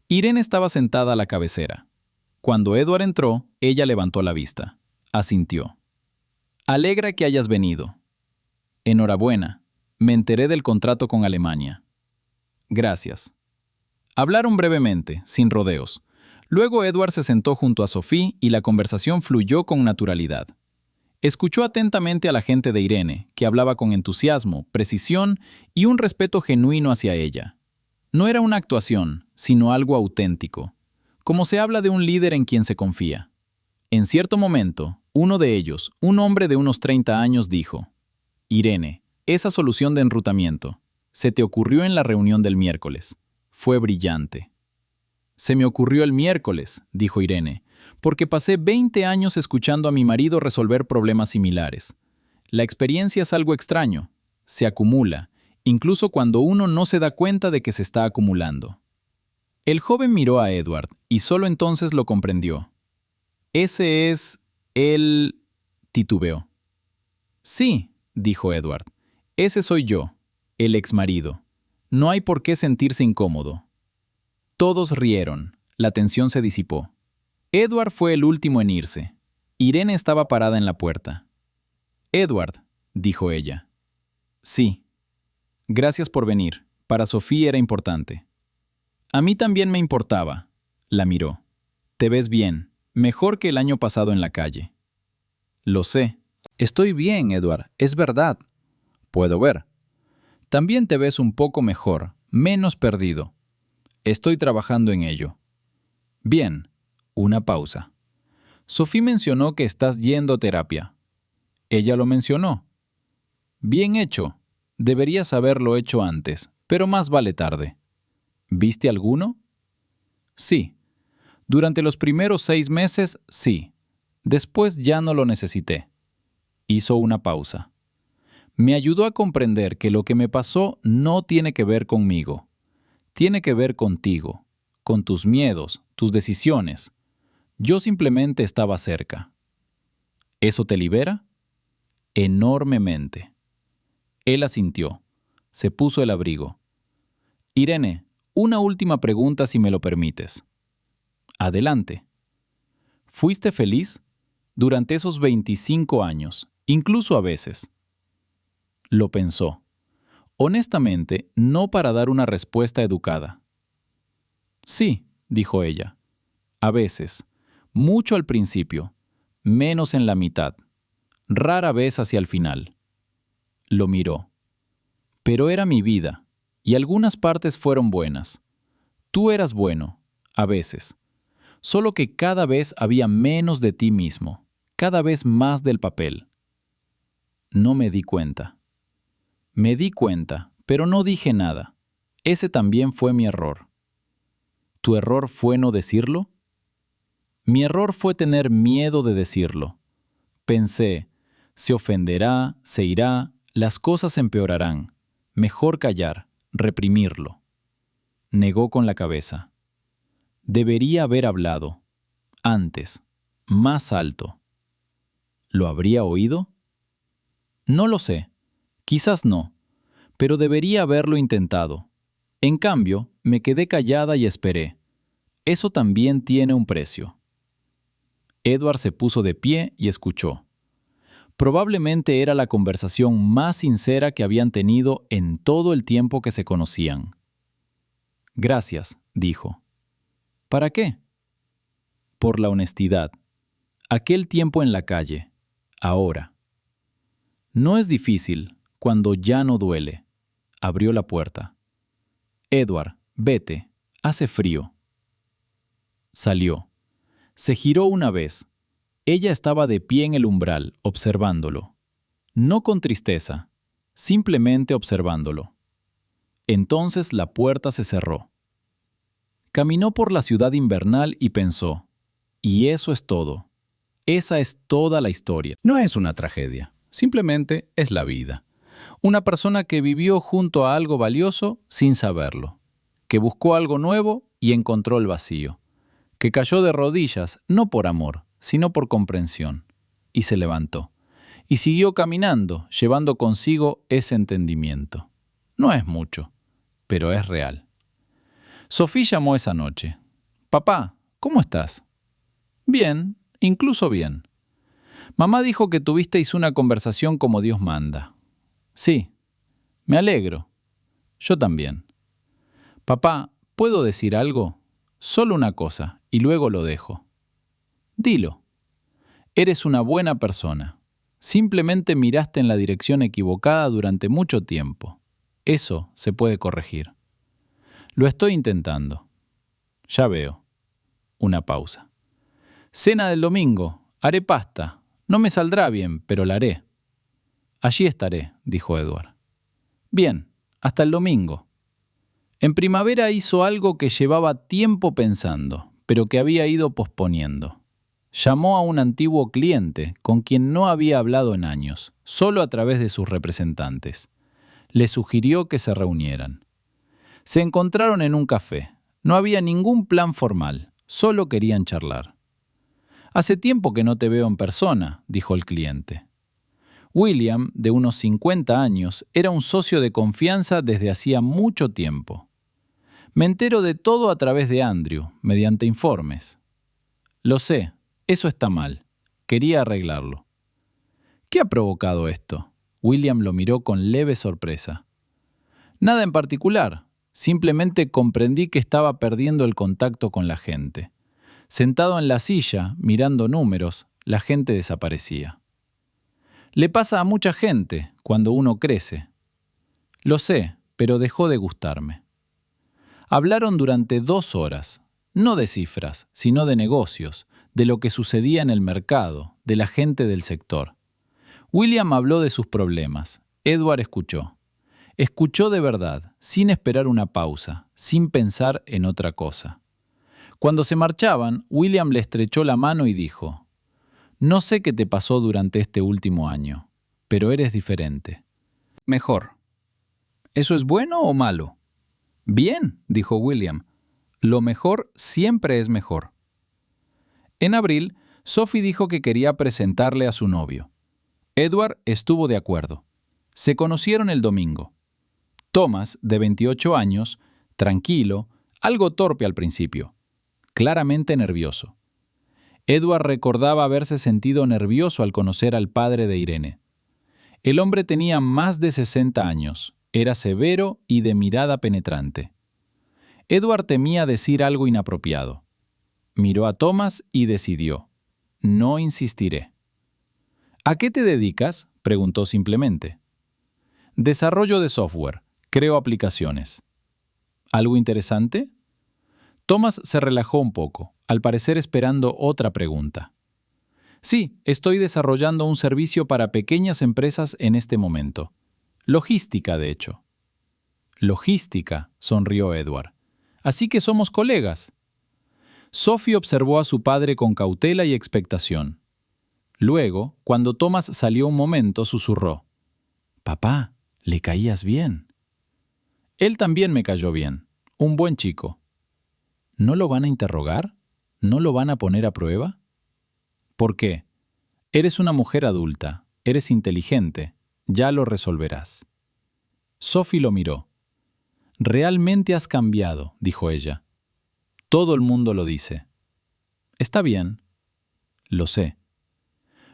Irene estaba sentada a la cabecera. Cuando Edward entró, ella levantó la vista. Asintió. Alegra que hayas venido. Enhorabuena. Me enteré del contrato con Alemania. Gracias. Hablaron brevemente, sin rodeos. Luego Edward se sentó junto a Sophie y la conversación fluyó con naturalidad. Escuchó atentamente a la gente de Irene, que hablaba con entusiasmo, precisión y un respeto genuino hacia ella. No era una actuación, sino algo auténtico, como se habla de un líder en quien se confía. En cierto momento, uno de ellos, un hombre de unos 30 años, dijo, Irene, esa solución de enrutamiento, se te ocurrió en la reunión del miércoles. Fue brillante. Se me ocurrió el miércoles, dijo Irene, porque pasé 20 años escuchando a mi marido resolver problemas similares. La experiencia es algo extraño, se acumula, incluso cuando uno no se da cuenta de que se está acumulando. El joven miró a Edward y solo entonces lo comprendió. Ese es el... titubeó. Sí, dijo Edward, ese soy yo, el exmarido. No hay por qué sentirse incómodo. Todos rieron, la tensión se disipó. Edward fue el último en irse. Irene estaba parada en la puerta. Edward, dijo ella. Sí. Gracias por venir. Para Sophie era importante. A mí también me importaba. La miró. Te ves bien, mejor que el año pasado en la calle. Lo sé. Estoy bien, Edward, es verdad. Puedo ver. También te ves un poco mejor, menos perdido. Estoy trabajando en ello. Bien. Una pausa. Sophie mencionó que estás yendo a terapia. Ella lo mencionó. Bien hecho. Deberías haberlo hecho antes, pero más vale tarde. ¿Viste alguno? Sí. Durante los primeros 6 meses, sí. Después ya no lo necesité. Hizo una pausa. Me ayudó a comprender que lo que me pasó no tiene que ver conmigo. Tiene que ver contigo, con tus miedos, tus decisiones. Yo simplemente estaba cerca. ¿Eso te libera? Enormemente. Él asintió. Se puso el abrigo. Irene, una última pregunta si me lo permites. Adelante. ¿Fuiste feliz? Durante esos 25 años, incluso a veces. Lo pensó. Honestamente, no para dar una respuesta educada. Sí, dijo ella. A veces. Mucho al principio, menos en la mitad, rara vez hacia el final. Lo miró. Pero era mi vida, y algunas partes fueron buenas. Tú eras bueno, a veces. Solo que cada vez había menos de ti mismo, cada vez más del papel. No me di cuenta. Me di cuenta, pero no dije nada. Ese también fue mi error. ¿Tu error fue no decirlo? Mi error fue tener miedo de decirlo. Pensé, se ofenderá, se irá, las cosas empeorarán. Mejor callar, reprimirlo. Negó con la cabeza. Debería haber hablado. Antes, más alto. ¿Lo habría oído? No lo sé. Quizás no. Pero debería haberlo intentado. En cambio, me quedé callada y esperé. Eso también tiene un precio. Edward se puso de pie y escuchó. Probablemente era la conversación más sincera que habían tenido en todo el tiempo que se conocían. Gracias, dijo. ¿Para qué? Por la honestidad. Aquel tiempo en la calle. Ahora. No es difícil cuando ya no duele. Abrió la puerta. Edward, vete. Hace frío. Salió. Se giró una vez. Ella estaba de pie en el umbral, observándolo. No con tristeza, simplemente observándolo. Entonces la puerta se cerró. Caminó por la ciudad invernal y pensó, y eso es todo. Esa es toda la historia. No es una tragedia, simplemente es la vida. Una persona que vivió junto a algo valioso sin saberlo, que buscó algo nuevo y encontró el vacío, que cayó de rodillas no por amor, sino por comprensión, y se levantó, y siguió caminando, llevando consigo ese entendimiento. No es mucho, pero es real. Sophie llamó esa noche. «Papá, ¿cómo estás?» «Bien, incluso bien. Mamá dijo que tuvisteis una conversación como Dios manda». «Sí, me alegro. Yo también». «Papá, ¿puedo decir algo? Solo una cosa, y luego lo dejo». «Dilo. Eres una buena persona. Simplemente miraste en la dirección equivocada durante mucho tiempo. Eso se puede corregir». «Lo estoy intentando». «Ya veo». Una pausa. «Cena del domingo. Haré pasta. No me saldrá bien, pero la haré». «Allí estaré», dijo Edward. «Bien, hasta el domingo». En primavera hizo algo que llevaba tiempo pensando, pero que había ido posponiendo. Llamó a un antiguo cliente con quien no había hablado en años, solo a través de sus representantes. Le sugirió que se reunieran. Se encontraron en un café. No había ningún plan formal, solo querían charlar. «Hace tiempo que no te veo en persona», dijo el cliente. William, de unos 50 años, era un socio de confianza desde hacía mucho tiempo. «Me entero de todo a través de Andrew, mediante informes». «Lo sé, eso está mal. Quería arreglarlo». «¿Qué ha provocado esto?» William lo miró con leve sorpresa. «Nada en particular. Simplemente comprendí que estaba perdiendo el contacto con la gente. Sentado en la silla, mirando números, la gente desaparecía». «Le pasa a mucha gente cuando uno crece». «Lo sé, pero dejó de gustarme». Hablaron durante 2 horas, no de cifras, sino de negocios, de lo que sucedía en el mercado, de la gente del sector. William habló de sus problemas. Edward escuchó. Escuchó de verdad, sin esperar una pausa, sin pensar en otra cosa. Cuando se marchaban, William le estrechó la mano y dijo: «No sé qué te pasó durante este último año, pero eres diferente». Mejor. ¿Eso es bueno o malo? Bien, dijo William. Lo mejor siempre es mejor. En abril, Sophie dijo que quería presentarle a su novio. Edward estuvo de acuerdo. Se conocieron el domingo. Thomas, de 28 años, tranquilo, algo torpe al principio, claramente nervioso. Edward recordaba haberse sentido nervioso al conocer al padre de Irene. El hombre tenía más de 60 años, era severo y de mirada penetrante. Edward temía decir algo inapropiado. Miró a Thomas y decidió: «No insistiré». «¿A qué te dedicas?», preguntó simplemente. Desarrollo de software. Creo aplicaciones. ¿Algo interesante? Thomas se relajó un poco, al parecer esperando otra pregunta. Sí, estoy desarrollando un servicio para pequeñas empresas en este momento. Logística, de hecho. Logística, sonrió Edward. Así que somos colegas. Sophie observó a su padre con cautela y expectación. Luego, cuando Thomas salió un momento, susurró. Papá, le caías bien. Él también me cayó bien. Un buen chico. ¿No lo van a interrogar? ¿No lo van a poner a prueba? ¿Por qué? Eres una mujer adulta, eres inteligente, ya lo resolverás. Sophie lo miró. Realmente has cambiado, dijo ella. Todo el mundo lo dice. Está bien. Lo sé.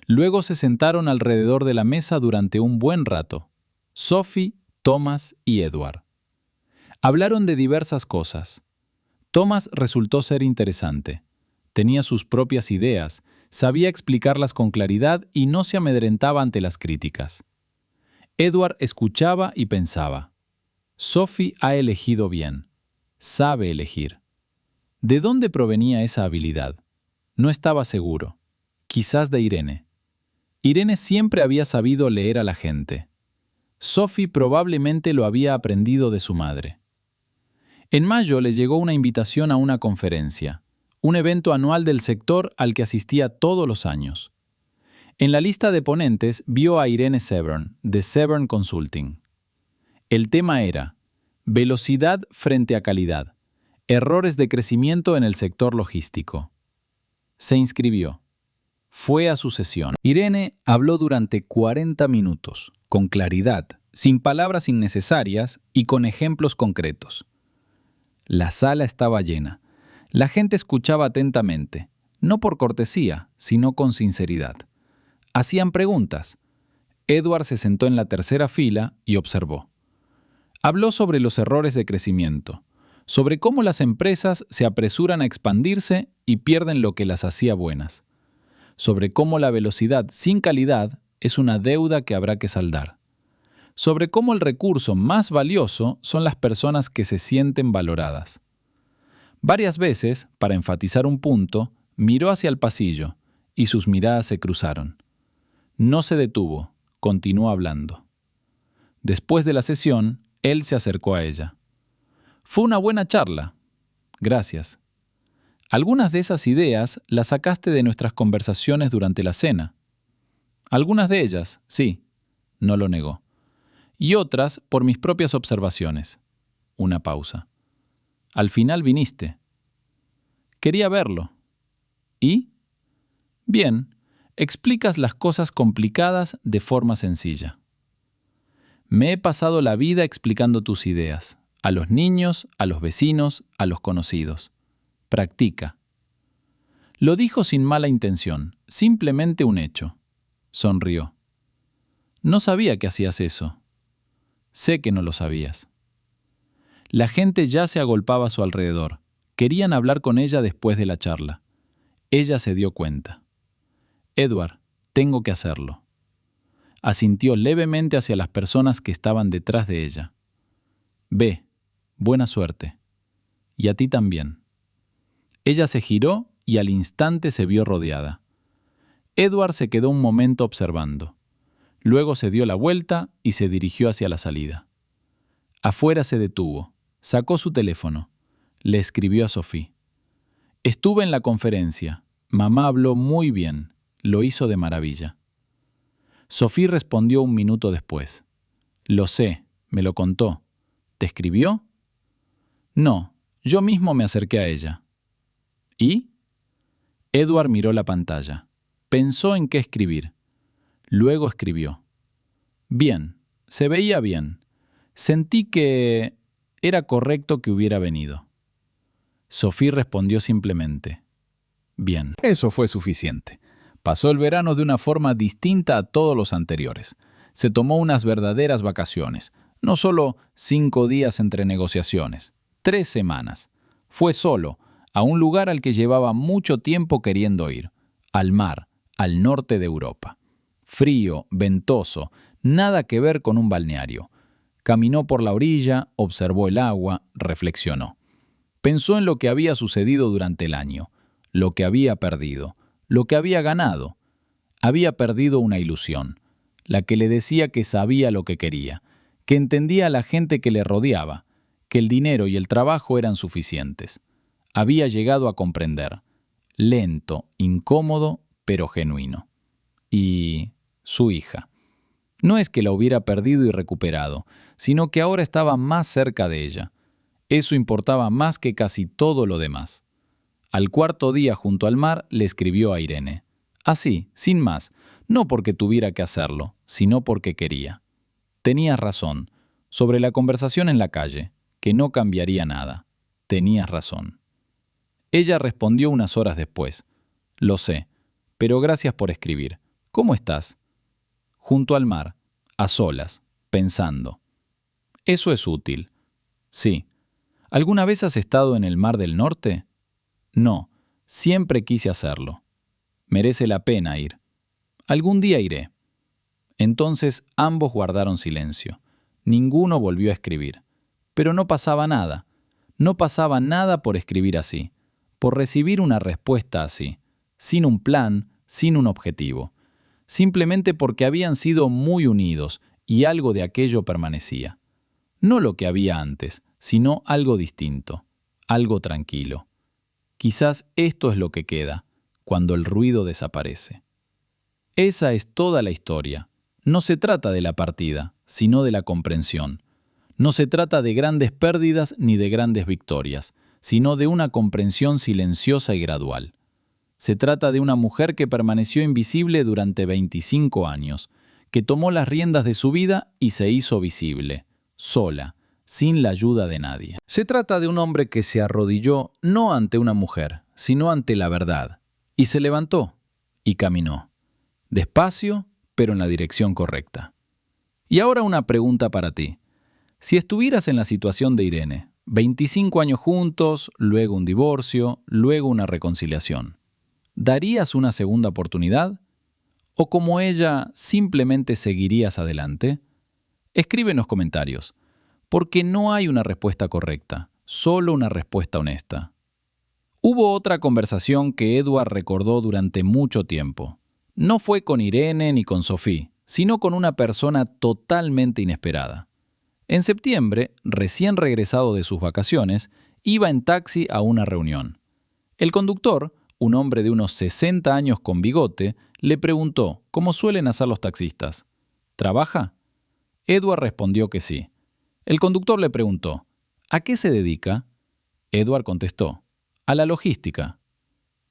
Luego se sentaron alrededor de la mesa durante un buen rato. Sophie, Thomas y Edward. Hablaron de diversas cosas. Thomas resultó ser interesante. Tenía sus propias ideas, sabía explicarlas con claridad y no se amedrentaba ante las críticas. Edward escuchaba y pensaba. Sophie ha elegido bien. Sabe elegir. ¿De dónde provenía esa habilidad? No estaba seguro. Quizás de Irene. Irene siempre había sabido leer a la gente. Sophie probablemente lo había aprendido de su madre. En mayo le llegó una invitación a una conferencia, un evento anual del sector al que asistía todos los años. En la lista de ponentes vio a Irene Severn, de Severn Consulting. El tema era velocidad frente a calidad, errores de crecimiento en el sector logístico. Se inscribió. Fue a su sesión. Irene habló durante 40 minutos, con claridad, sin palabras innecesarias y con ejemplos concretos. La sala estaba llena. La gente escuchaba atentamente, no por cortesía, sino con sinceridad. Hacían preguntas. Edward se sentó en la tercera fila y observó. Habló sobre los errores de crecimiento, sobre cómo las empresas se apresuran a expandirse y pierden lo que las hacía buenas, sobre cómo la velocidad sin calidad es una deuda que habrá que saldar, sobre cómo el recurso más valioso son las personas que se sienten valoradas. Varias veces, para enfatizar un punto, miró hacia el pasillo y sus miradas se cruzaron. No se detuvo, continuó hablando. Después de la sesión, él se acercó a ella. Fue una buena charla. Gracias. Algunas de esas ideas las sacaste de nuestras conversaciones durante la cena. Algunas de ellas, sí, no lo negó. Y otras por mis propias observaciones. Una pausa. Al final viniste. Quería verlo. ¿Y? Bien, explicas las cosas complicadas de forma sencilla. Me he pasado la vida explicando tus ideas, a los niños, a los vecinos, a los conocidos. Practica. Lo dijo sin mala intención, simplemente un hecho. Sonrió. No sabía que hacías eso. Sé que no lo sabías. La gente ya se agolpaba a su alrededor. Querían hablar con ella después de la charla. Ella se dio cuenta. Edward, tengo que hacerlo. Asintió levemente hacia las personas que estaban detrás de ella. Ve, buena suerte. Y a ti también. Ella se giró y al instante se vio rodeada. Edward se quedó un momento observando. Luego se dio la vuelta y se dirigió hacia la salida. Afuera se detuvo, sacó su teléfono, le escribió a Sophie. Estuve en la conferencia. Mamá habló muy bien, lo hizo de maravilla. Sophie respondió un minuto después. Lo sé, me lo contó. ¿Te escribió? No, yo mismo me acerqué a ella. ¿Y? Edward miró la pantalla. Pensó en qué escribir. Luego escribió. Bien, se veía bien. Sentí que era correcto que hubiera venido. Sophie respondió simplemente. Bien. Eso fue suficiente. Pasó el verano de una forma distinta a todos los anteriores. Se tomó unas verdaderas vacaciones. No solo 5 días entre negociaciones. 3 semanas. Fue solo, a un lugar al que llevaba mucho tiempo queriendo ir. Al mar, al norte de Europa. Frío, ventoso, nada que ver con un balneario. Caminó por la orilla, observó el agua, reflexionó. Pensó en lo que había sucedido durante el año, lo que había perdido, lo que había ganado. Había perdido una ilusión, la que le decía que sabía lo que quería, que entendía a la gente que le rodeaba, que el dinero y el trabajo eran suficientes. Había llegado a comprender, lento, incómodo, pero genuino. Y su hija. No es que la hubiera perdido y recuperado, sino que ahora estaba más cerca de ella. Eso importaba más que casi todo lo demás. Al cuarto día junto al mar le escribió a Irene. Así, sin más, no porque tuviera que hacerlo, sino porque quería. Tenías razón, sobre la conversación en la calle, que no cambiaría nada. Tenías razón. Ella respondió unas horas después. Lo sé, pero gracias por escribir. ¿Cómo estás? Junto al mar, a solas, pensando. Eso es útil. Sí. ¿Alguna vez has estado en el Mar del Norte? No, siempre quise hacerlo. Merece la pena ir. Algún día iré. Entonces ambos guardaron silencio. Ninguno volvió a escribir. Pero no pasaba nada. No pasaba nada por escribir así, por recibir una respuesta así, sin un plan, sin un objetivo. Simplemente porque habían sido muy unidos y algo de aquello permanecía. No lo que había antes, sino algo distinto, algo tranquilo. Quizás esto es lo que queda, cuando el ruido desaparece. Esa es toda la historia. No se trata de la partida, sino de la comprensión. No se trata de grandes pérdidas ni de grandes victorias, sino de una comprensión silenciosa y gradual. Se trata de una mujer que permaneció invisible durante 25 años, que tomó las riendas de su vida y se hizo visible, sola, sin la ayuda de nadie. Se trata de un hombre que se arrodilló no ante una mujer, sino ante la verdad, y se levantó y caminó, despacio, pero en la dirección correcta. Y ahora una pregunta para ti. Si estuvieras en la situación de Irene, 25 años juntos, luego un divorcio, luego una reconciliación, ¿darías una segunda oportunidad? ¿O como ella, simplemente seguirías adelante? Escribe en los comentarios, porque no hay una respuesta correcta, solo una respuesta honesta. Hubo otra conversación que Edward recordó durante mucho tiempo. No fue con Irene ni con Sophie, sino con una persona totalmente inesperada. En septiembre, recién regresado de sus vacaciones, iba en taxi a una reunión. El conductor, un hombre de unos 60 años con bigote, le preguntó, como suelen hacer los taxistas, ¿trabaja? Edward respondió que sí. El conductor le preguntó, ¿a qué se dedica? Edward contestó, a la logística.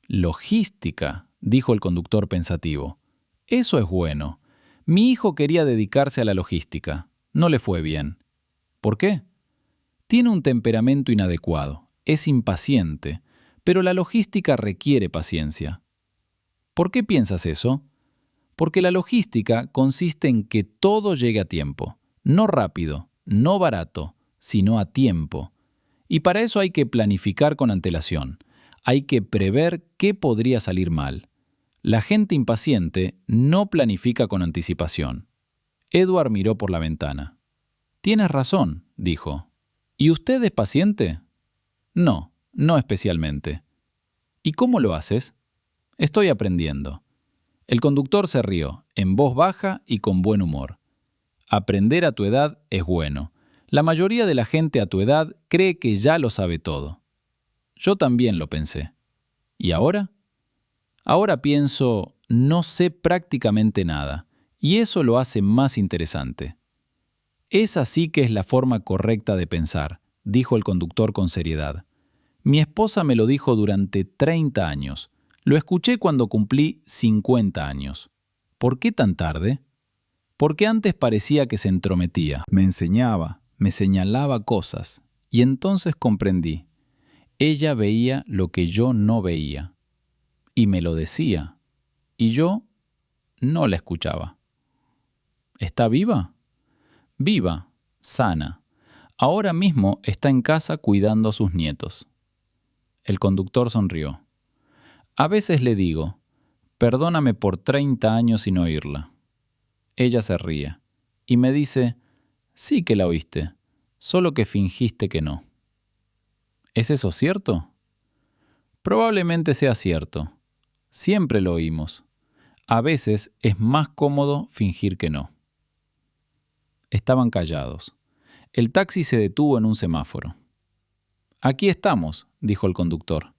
Logística, dijo el conductor pensativo. Eso es bueno. Mi hijo quería dedicarse a la logística. No le fue bien. ¿Por qué? Tiene un temperamento inadecuado, es impaciente, pero la logística requiere paciencia. ¿Por qué piensas eso? Porque la logística consiste en que todo llegue a tiempo, no rápido, no barato, sino a tiempo. Y para eso hay que planificar con antelación, hay que prever qué podría salir mal. La gente impaciente no planifica con anticipación. Edward miró por la ventana. Tienes razón, dijo. ¿Y usted es paciente? No, no especialmente. ¿Y cómo lo haces? Estoy aprendiendo. El conductor se rió, en voz baja y con buen humor. Aprender a tu edad es bueno. La mayoría de la gente a tu edad cree que ya lo sabe todo. Yo también lo pensé. ¿Y ahora? Ahora pienso, no sé prácticamente nada, y eso lo hace más interesante. Esa sí que es la forma correcta de pensar, dijo el conductor con seriedad. Mi esposa me lo dijo durante 30 años. Lo escuché cuando cumplí 50 años. ¿Por qué tan tarde? Porque antes parecía que se entrometía. Me enseñaba, me señalaba cosas. Y entonces comprendí. Ella veía lo que yo no veía. Y me lo decía. Y yo no la escuchaba. ¿Está viva? Viva, sana. Ahora mismo está en casa cuidando a sus nietos. El conductor sonrió. A veces le digo, perdóname por 30 años sin oírla. Ella se ríe y me dice, Sí que la oíste, solo que fingiste que no. ¿Es eso cierto? Probablemente sea cierto. Siempre lo oímos. A veces es más cómodo fingir que no. Estaban callados. El taxi se detuvo en un semáforo. Aquí estamos, dijo el conductor.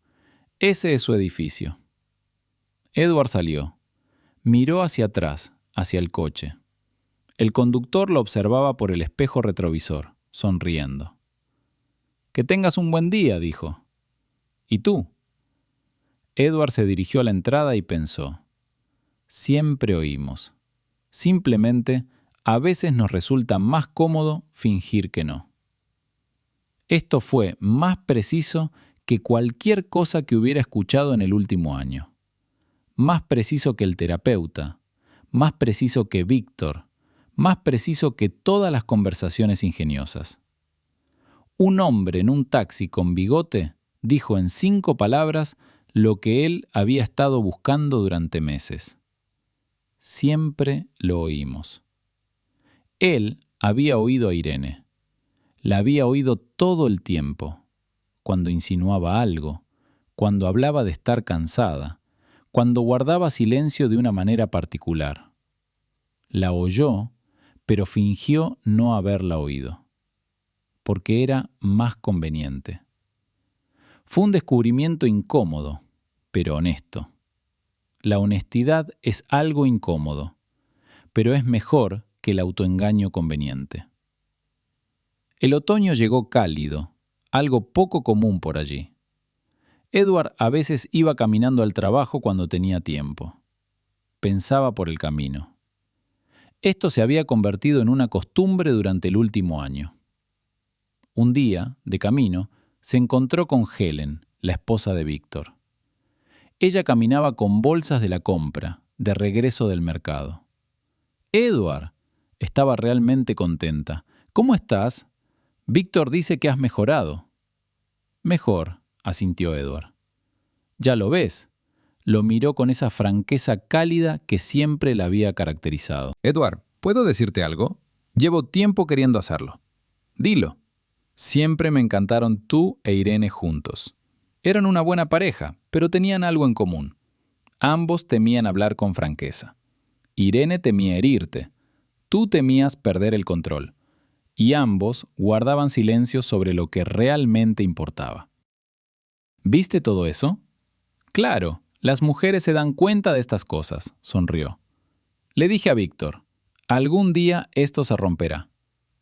Ese es su edificio. Edward salió. Miró hacia atrás, hacia el coche. El conductor lo observaba por el espejo retrovisor, sonriendo. Que tengas un buen día, dijo. ¿Y tú? Edward se dirigió a la entrada y pensó. Siempre oímos. Simplemente, a veces nos resulta más cómodo fingir que no. Esto fue más preciso que cualquier cosa que hubiera escuchado en el último año. Más preciso que el terapeuta, más preciso que Víctor, más preciso que todas las conversaciones ingeniosas. Un hombre en un taxi con bigote dijo en 5 palabras lo que él había estado buscando durante meses. Siempre lo oímos. Él había oído a Irene. La había oído todo el tiempo, cuando insinuaba algo, cuando hablaba de estar cansada, cuando guardaba silencio de una manera particular. La oyó, pero fingió no haberla oído, porque era más conveniente. Fue un descubrimiento incómodo, pero honesto. La honestidad es algo incómodo, pero es mejor que el autoengaño conveniente. El otoño llegó cálido, algo poco común por allí. Edward a veces iba caminando al trabajo cuando tenía tiempo. Pensaba por el camino. Esto se había convertido en una costumbre durante el último año. Un día, de camino, se encontró con Helen, la esposa de Víctor. Ella caminaba con bolsas de la compra, de regreso del mercado. «Edward», estaba realmente contenta. «¿Cómo estás? Víctor dice que has mejorado». «Mejor», asintió Edward. «Ya lo ves». Lo miró con esa franqueza cálida que siempre la había caracterizado. Edward, ¿puedo decirte algo? Llevo tiempo queriendo hacerlo. Dilo. Siempre me encantaron tú e Irene juntos. Eran una buena pareja, pero tenían algo en común. Ambos temían hablar con franqueza. Irene temía herirte. Tú temías perder el control. Y ambos guardaban silencio sobre lo que realmente importaba. ¿Viste todo eso? Claro, las mujeres se dan cuenta de estas cosas, sonrió. Le dije a Víctor, algún día esto se romperá.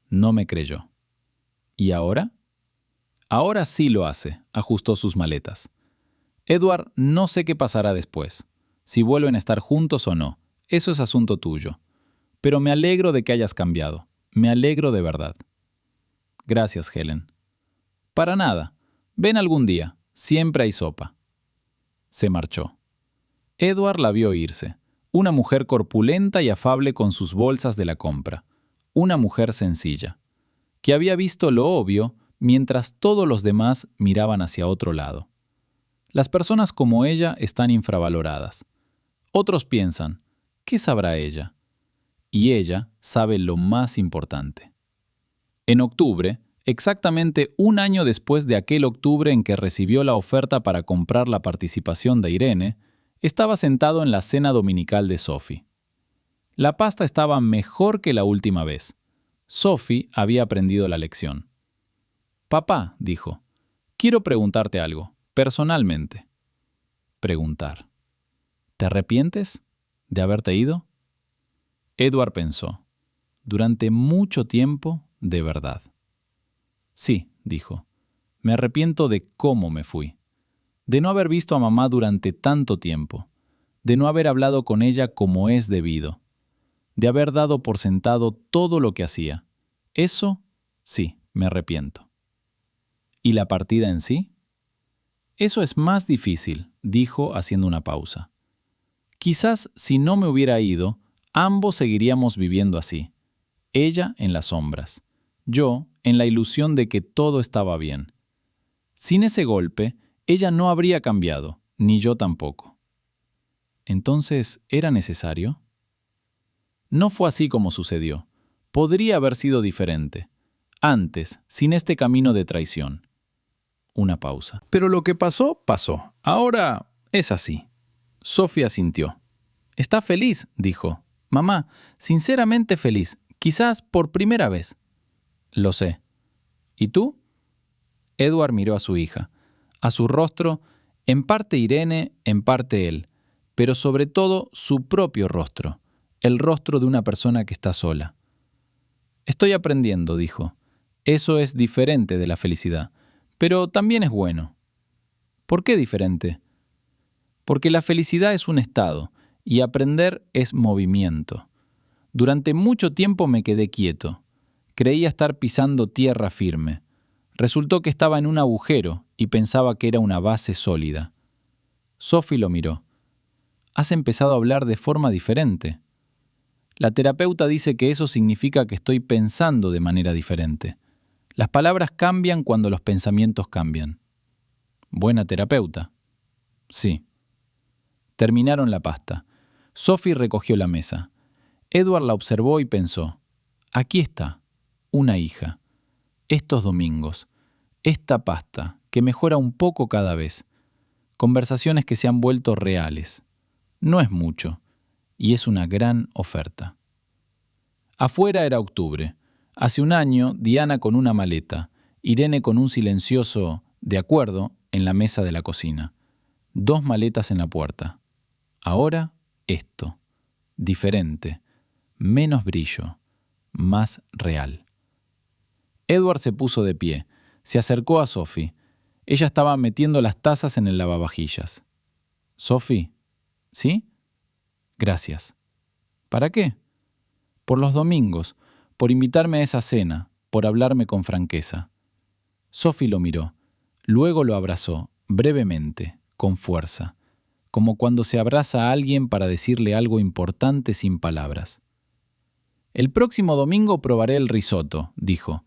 No me creyó. ¿Y ahora? Ahora sí lo hace, ajustó sus maletas. Edward, no sé qué pasará después, si vuelven a estar juntos o no, eso es asunto tuyo. Pero me alegro de que hayas cambiado, me alegro de verdad. Gracias, Helen. Para nada, ven algún día, siempre hay sopa. Se marchó. Edward la vio irse, una mujer corpulenta y afable con sus bolsas de la compra, una mujer sencilla, que había visto lo obvio mientras todos los demás miraban hacia otro lado. Las personas como ella están infravaloradas. Otros piensan, ¿qué sabrá ella? Y ella sabe lo más importante. En octubre, exactamente un año después de aquel octubre en que recibió la oferta para comprar la participación de Irene, estaba sentado en la cena dominical de Sophie. La pasta estaba mejor que la última vez. Sophie había aprendido la lección. «Papá», dijo, «quiero preguntarte algo, personalmente». Preguntar. «¿Te arrepientes de haberte ido?» Edward pensó. Durante mucho tiempo, de verdad. «Sí», dijo, «me arrepiento de cómo me fui. De no haber visto a mamá durante tanto tiempo. De no haber hablado con ella como es debido. De haber dado por sentado todo lo que hacía. Eso, sí, me arrepiento». ¿Y la partida en sí? Eso es más difícil, dijo haciendo una pausa. Quizás si no me hubiera ido, ambos seguiríamos viviendo así. Ella en las sombras, yo en la ilusión de que todo estaba bien. Sin ese golpe, ella no habría cambiado, ni yo tampoco. ¿Entonces era necesario? No fue así como sucedió. Podría haber sido diferente. Antes, sin este camino de traición. Una pausa. Pero lo que pasó, pasó. Ahora es así. Sophie asintió. «¿Está feliz?», dijo. «Mamá, sinceramente feliz. Quizás por primera vez». «Lo sé». «¿Y tú?». Edward miró a su hija. A su rostro, en parte Irene, en parte él, pero sobre todo su propio rostro, el rostro de una persona que está sola. «Estoy aprendiendo», dijo. «Eso es diferente de la felicidad, pero también es bueno». «¿Por qué diferente?». «Porque la felicidad es un estado y aprender es movimiento. Durante mucho tiempo me quedé quieto. Creía estar pisando tierra firme. Resultó que estaba en un agujero y pensaba que era una base sólida». Sophie lo miró. «Has empezado a hablar de forma diferente». La terapeuta dice que eso significa que estoy pensando de manera diferente. Las palabras cambian cuando los pensamientos cambian. ¿Buena terapeuta? Sí. Terminaron la pasta. Sophie recogió la mesa. Edward la observó y pensó: aquí está, una hija. Estos domingos. Esta pasta, que mejora un poco cada vez. Conversaciones que se han vuelto reales. No es mucho, y es una gran oferta. Afuera era octubre. Hace un año, Diana con una maleta, Irene con un silencioso «de acuerdo» en la mesa de la cocina. 2 maletas en la puerta. Ahora, esto. Diferente. Menos brillo. Más real. Edward se puso de pie. Se acercó a Sophie. Ella estaba metiendo las tazas en el lavavajillas. «Sophie». «¿Sí?». «Gracias». «¿Para qué?». «Por los domingos, por invitarme a esa cena, por hablarme con franqueza». Sophie lo miró. Luego lo abrazó, brevemente, con fuerza, como cuando se abraza a alguien para decirle algo importante sin palabras. «El próximo domingo probaré el risotto», dijo.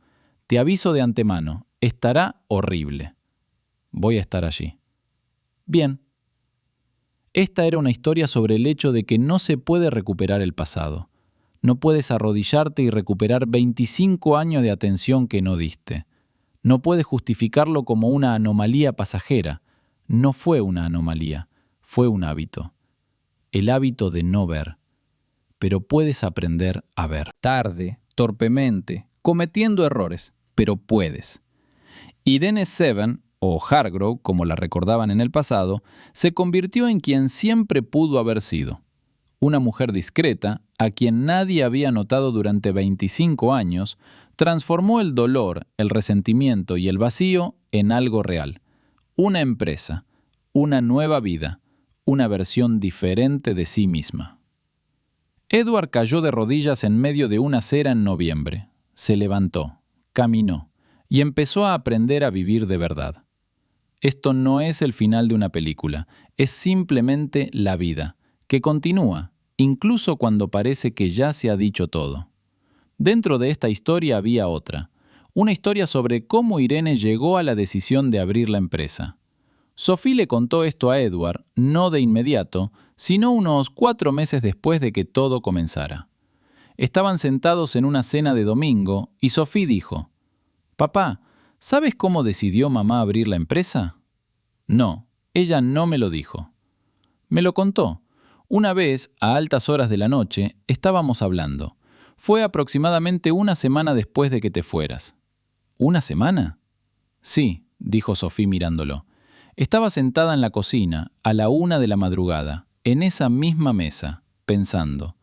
«Te aviso de antemano, estará horrible». «Voy a estar allí». «Bien». Esta era una historia sobre el hecho de que no se puede recuperar el pasado. No puedes arrodillarte y recuperar 25 años de atención que no diste. No puedes justificarlo como una anomalía pasajera. No fue una anomalía, fue un hábito. El hábito de no ver. Pero puedes aprender a ver. Tarde, torpemente, cometiendo errores, pero puedes. Irene Seven, o Hargrove, como la recordaban en el pasado, se convirtió en quien siempre pudo haber sido. Una mujer discreta, a quien nadie había notado durante 25 años, transformó el dolor, el resentimiento y el vacío en algo real. Una empresa, una nueva vida, una versión diferente de sí misma. Edward cayó de rodillas en medio de una acera en noviembre. Se levantó, caminó y empezó a aprender a vivir de verdad. Esto no es el final de una película, es simplemente la vida, que continúa, incluso cuando parece que ya se ha dicho todo. Dentro de esta historia había otra, una historia sobre cómo Irene llegó a la decisión de abrir la empresa. Sophie le contó esto a Edward, no de inmediato, sino unos 4 meses después de que todo comenzara. Estaban sentados en una cena de domingo y Sophie dijo: «Papá, ¿sabes cómo decidió mamá abrir la empresa?». «No, ella no me lo dijo». «Me lo contó. Una vez, a altas horas de la noche, estábamos hablando. Fue aproximadamente una semana después de que te fueras». «¿Una semana?». «Sí», dijo Sophie mirándolo. «Estaba sentada en la cocina, a la 1 de la madrugada, en esa misma mesa, pensando.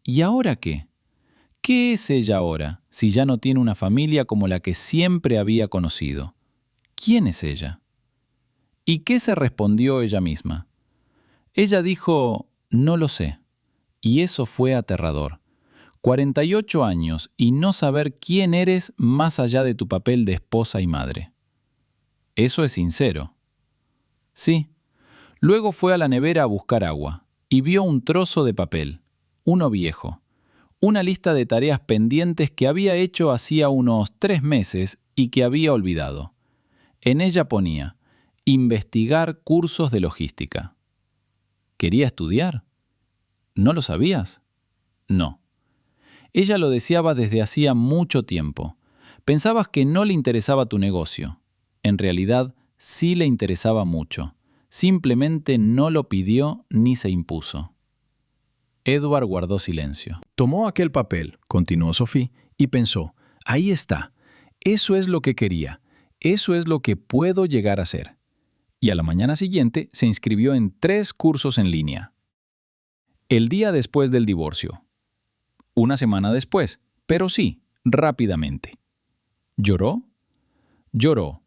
¿Y ahora qué? ¿Qué es ella ahora, si ya no tiene una familia como la que siempre había conocido? ¿Quién es ella?». ¿Y qué se respondió ella misma? Ella dijo: «No lo sé». Y eso fue aterrador. 48 años y no saber quién eres más allá de tu papel de esposa y madre. Eso es sincero. Sí. Luego fue a la nevera a buscar agua y vio un trozo de papel, uno viejo, una lista de tareas pendientes que había hecho hacía unos 3 meses y que había olvidado. En ella ponía: investigar cursos de logística. ¿Quería estudiar? ¿No lo sabías? No. Ella lo deseaba desde hacía mucho tiempo. Pensabas que no le interesaba tu negocio. En realidad, sí le interesaba mucho. Simplemente no lo pidió ni se impuso. Edward guardó silencio. Tomó aquel papel, continuó Sophie, y pensó, ahí está, eso es lo que quería, eso es lo que puedo llegar a ser. Y a la mañana siguiente se inscribió en 3 cursos en línea. El día después del divorcio. Una semana después, pero sí, rápidamente. ¿Lloró? Lloró.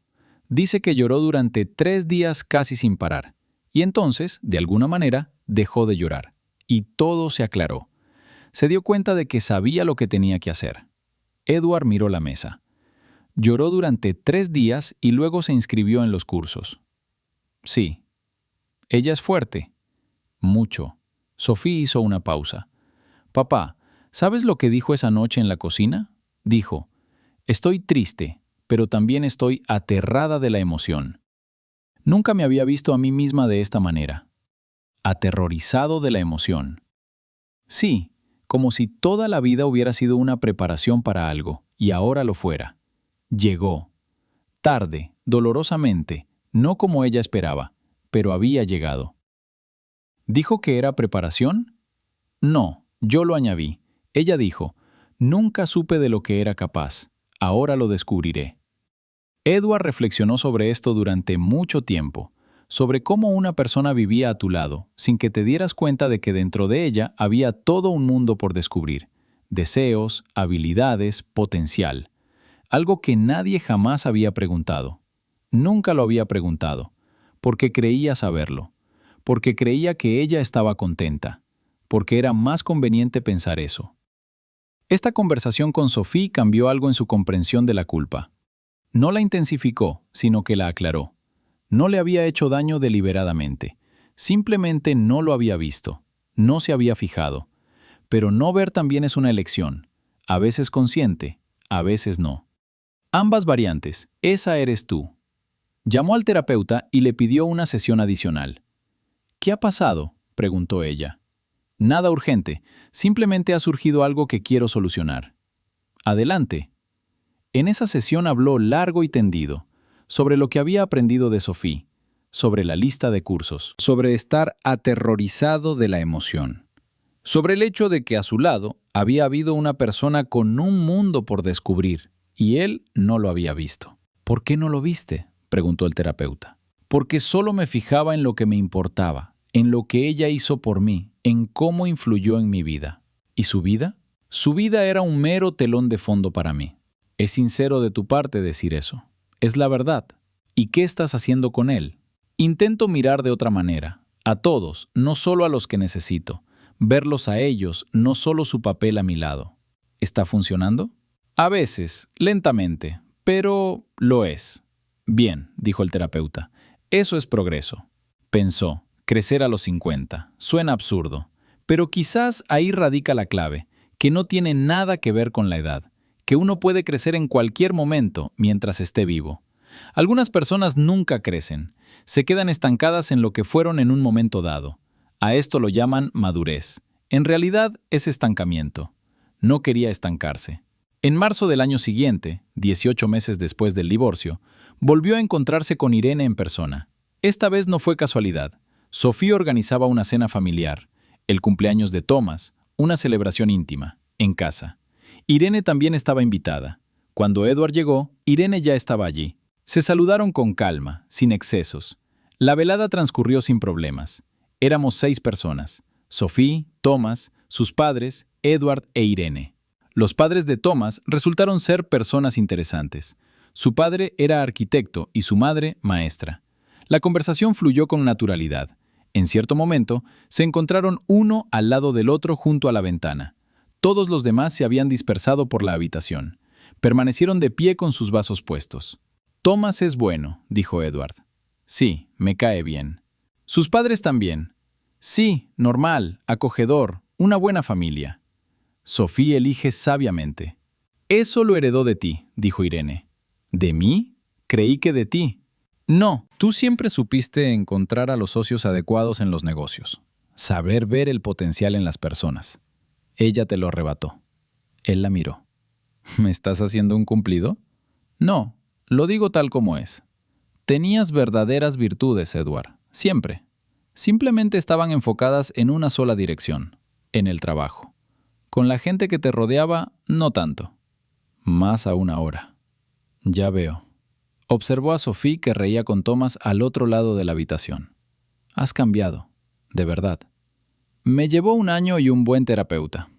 Dice que lloró durante 3 días casi sin parar. Y entonces, de alguna manera, dejó de llorar. Y todo se aclaró. Se dio cuenta de que sabía lo que tenía que hacer. Edward miró la mesa. Lloró durante 3 días y luego se inscribió en los cursos. Sí. Ella es fuerte. Mucho. Sophie hizo una pausa. Papá, ¿sabes lo que dijo esa noche en la cocina? Dijo, estoy triste, pero también estoy aterrada de la emoción. Nunca me había visto a mí misma de esta manera. Aterrorizado de la emoción. Sí, como si toda la vida hubiera sido una preparación para algo, y ahora lo fuera. Llegó. Tarde, dolorosamente, no como ella esperaba, pero había llegado. ¿Dijo que era preparación? No, yo lo añadí. Ella dijo, nunca supe de lo que era capaz, ahora lo descubriré. Edward reflexionó sobre esto durante mucho tiempo, sobre cómo una persona vivía a tu lado, sin que te dieras cuenta de que dentro de ella había todo un mundo por descubrir, deseos, habilidades, potencial, algo que nadie jamás había preguntado. Nunca lo había preguntado, porque creía saberlo, porque creía que ella estaba contenta, porque era más conveniente pensar eso. Esta conversación con Sophie cambió algo en su comprensión de la culpa. No la intensificó, sino que la aclaró. No le había hecho daño deliberadamente. Simplemente no lo había visto. No se había fijado. Pero no ver también es una elección. A veces consciente, a veces no. Ambas variantes, esa eres tú. Llamó al terapeuta y le pidió una sesión adicional. ¿Qué ha pasado?, preguntó ella. Nada urgente, simplemente ha surgido algo que quiero solucionar. Adelante. En esa sesión habló largo y tendido, sobre lo que había aprendido de Sophie, sobre la lista de cursos, sobre estar aterrorizado de la emoción, sobre el hecho de que a su lado había habido una persona con un mundo por descubrir, y él no lo había visto. ¿Por qué no lo viste?, preguntó el terapeuta. Porque solo me fijaba en lo que me importaba, en lo que ella hizo por mí, en cómo influyó en mi vida. ¿Y su vida? Su vida era un mero telón de fondo para mí. Es sincero de tu parte decir eso. Es la verdad. ¿Y qué estás haciendo con él? Intento mirar de otra manera. A todos, no solo a los que necesito. Verlos a ellos, no solo su papel a mi lado. ¿Está funcionando? A veces, lentamente, pero lo es. Bien, dijo el terapeuta. Eso es progreso. Pensó, crecer a los 50. Suena absurdo. Pero quizás ahí radica la clave, que no tiene nada que ver con la edad, que uno puede crecer en cualquier momento mientras esté vivo. Algunas personas nunca crecen, se quedan estancadas en lo que fueron en un momento dado. A esto lo llaman madurez. En realidad es estancamiento. No quería estancarse. En marzo del año siguiente, 18 meses después del divorcio, volvió a encontrarse con Irene en persona. Esta vez no fue casualidad. Sophie organizaba una cena familiar, el cumpleaños de Thomas, una celebración íntima, en casa. Irene también estaba invitada. Cuando Edward llegó, Irene ya estaba allí. Se saludaron con calma, sin excesos. La velada transcurrió sin problemas. Éramos 6 personas: Sophie, Thomas, sus padres, Edward e Irene. Los padres de Thomas resultaron ser personas interesantes. Su padre era arquitecto y su madre maestra. La conversación fluyó con naturalidad. En cierto momento, se encontraron uno al lado del otro junto a la ventana. Todos los demás se habían dispersado por la habitación. Permanecieron de pie con sus vasos puestos. Thomas es bueno, dijo Edward. Sí, me cae bien. Sus padres también. Sí, normal, acogedor, una buena familia. Sophie elige sabiamente. Eso lo heredó de ti, dijo Irene. ¿De mí? Creí que de ti. No, tú siempre supiste encontrar a los socios adecuados en los negocios. Saber ver el potencial en las personas. Ella te lo arrebató. Él la miró. ¿Me estás haciendo un cumplido? No, lo digo tal como es. Tenías verdaderas virtudes, Edward, siempre. Simplemente estaban enfocadas en una sola dirección, en el trabajo. Con la gente que te rodeaba, no tanto. Más aún ahora. Ya veo. Observó a Sophie, que reía con Thomas al otro lado de la habitación. Has cambiado, de verdad. Me llevó 1 año y un buen terapeuta.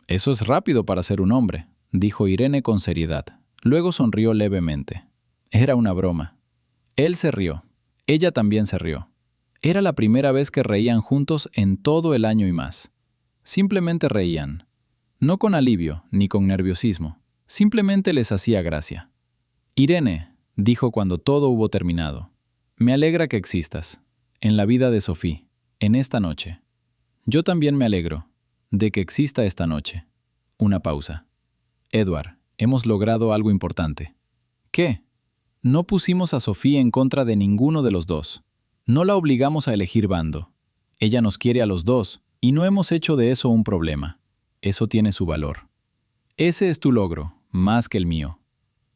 Eso es rápido para ser un hombre, dijo Irene con seriedad. Luego sonrió levemente. Era una broma. Él se rió. Ella también se rió. Era la primera vez que reían juntos en todo el año y más. Simplemente reían. No con alivio ni con nerviosismo. Simplemente les hacía gracia. Irene, dijo cuando todo hubo terminado, me alegra que existas, en la vida de Sophie, en esta noche. Yo también me alegro de que exista esta noche. Una pausa. Edward, hemos logrado algo importante. ¿Qué? No pusimos a Sophie en contra de ninguno de los dos. No la obligamos a elegir bando. Ella nos quiere a los dos y no hemos hecho de eso un problema. Eso tiene su valor. Ese es tu logro, más que el mío.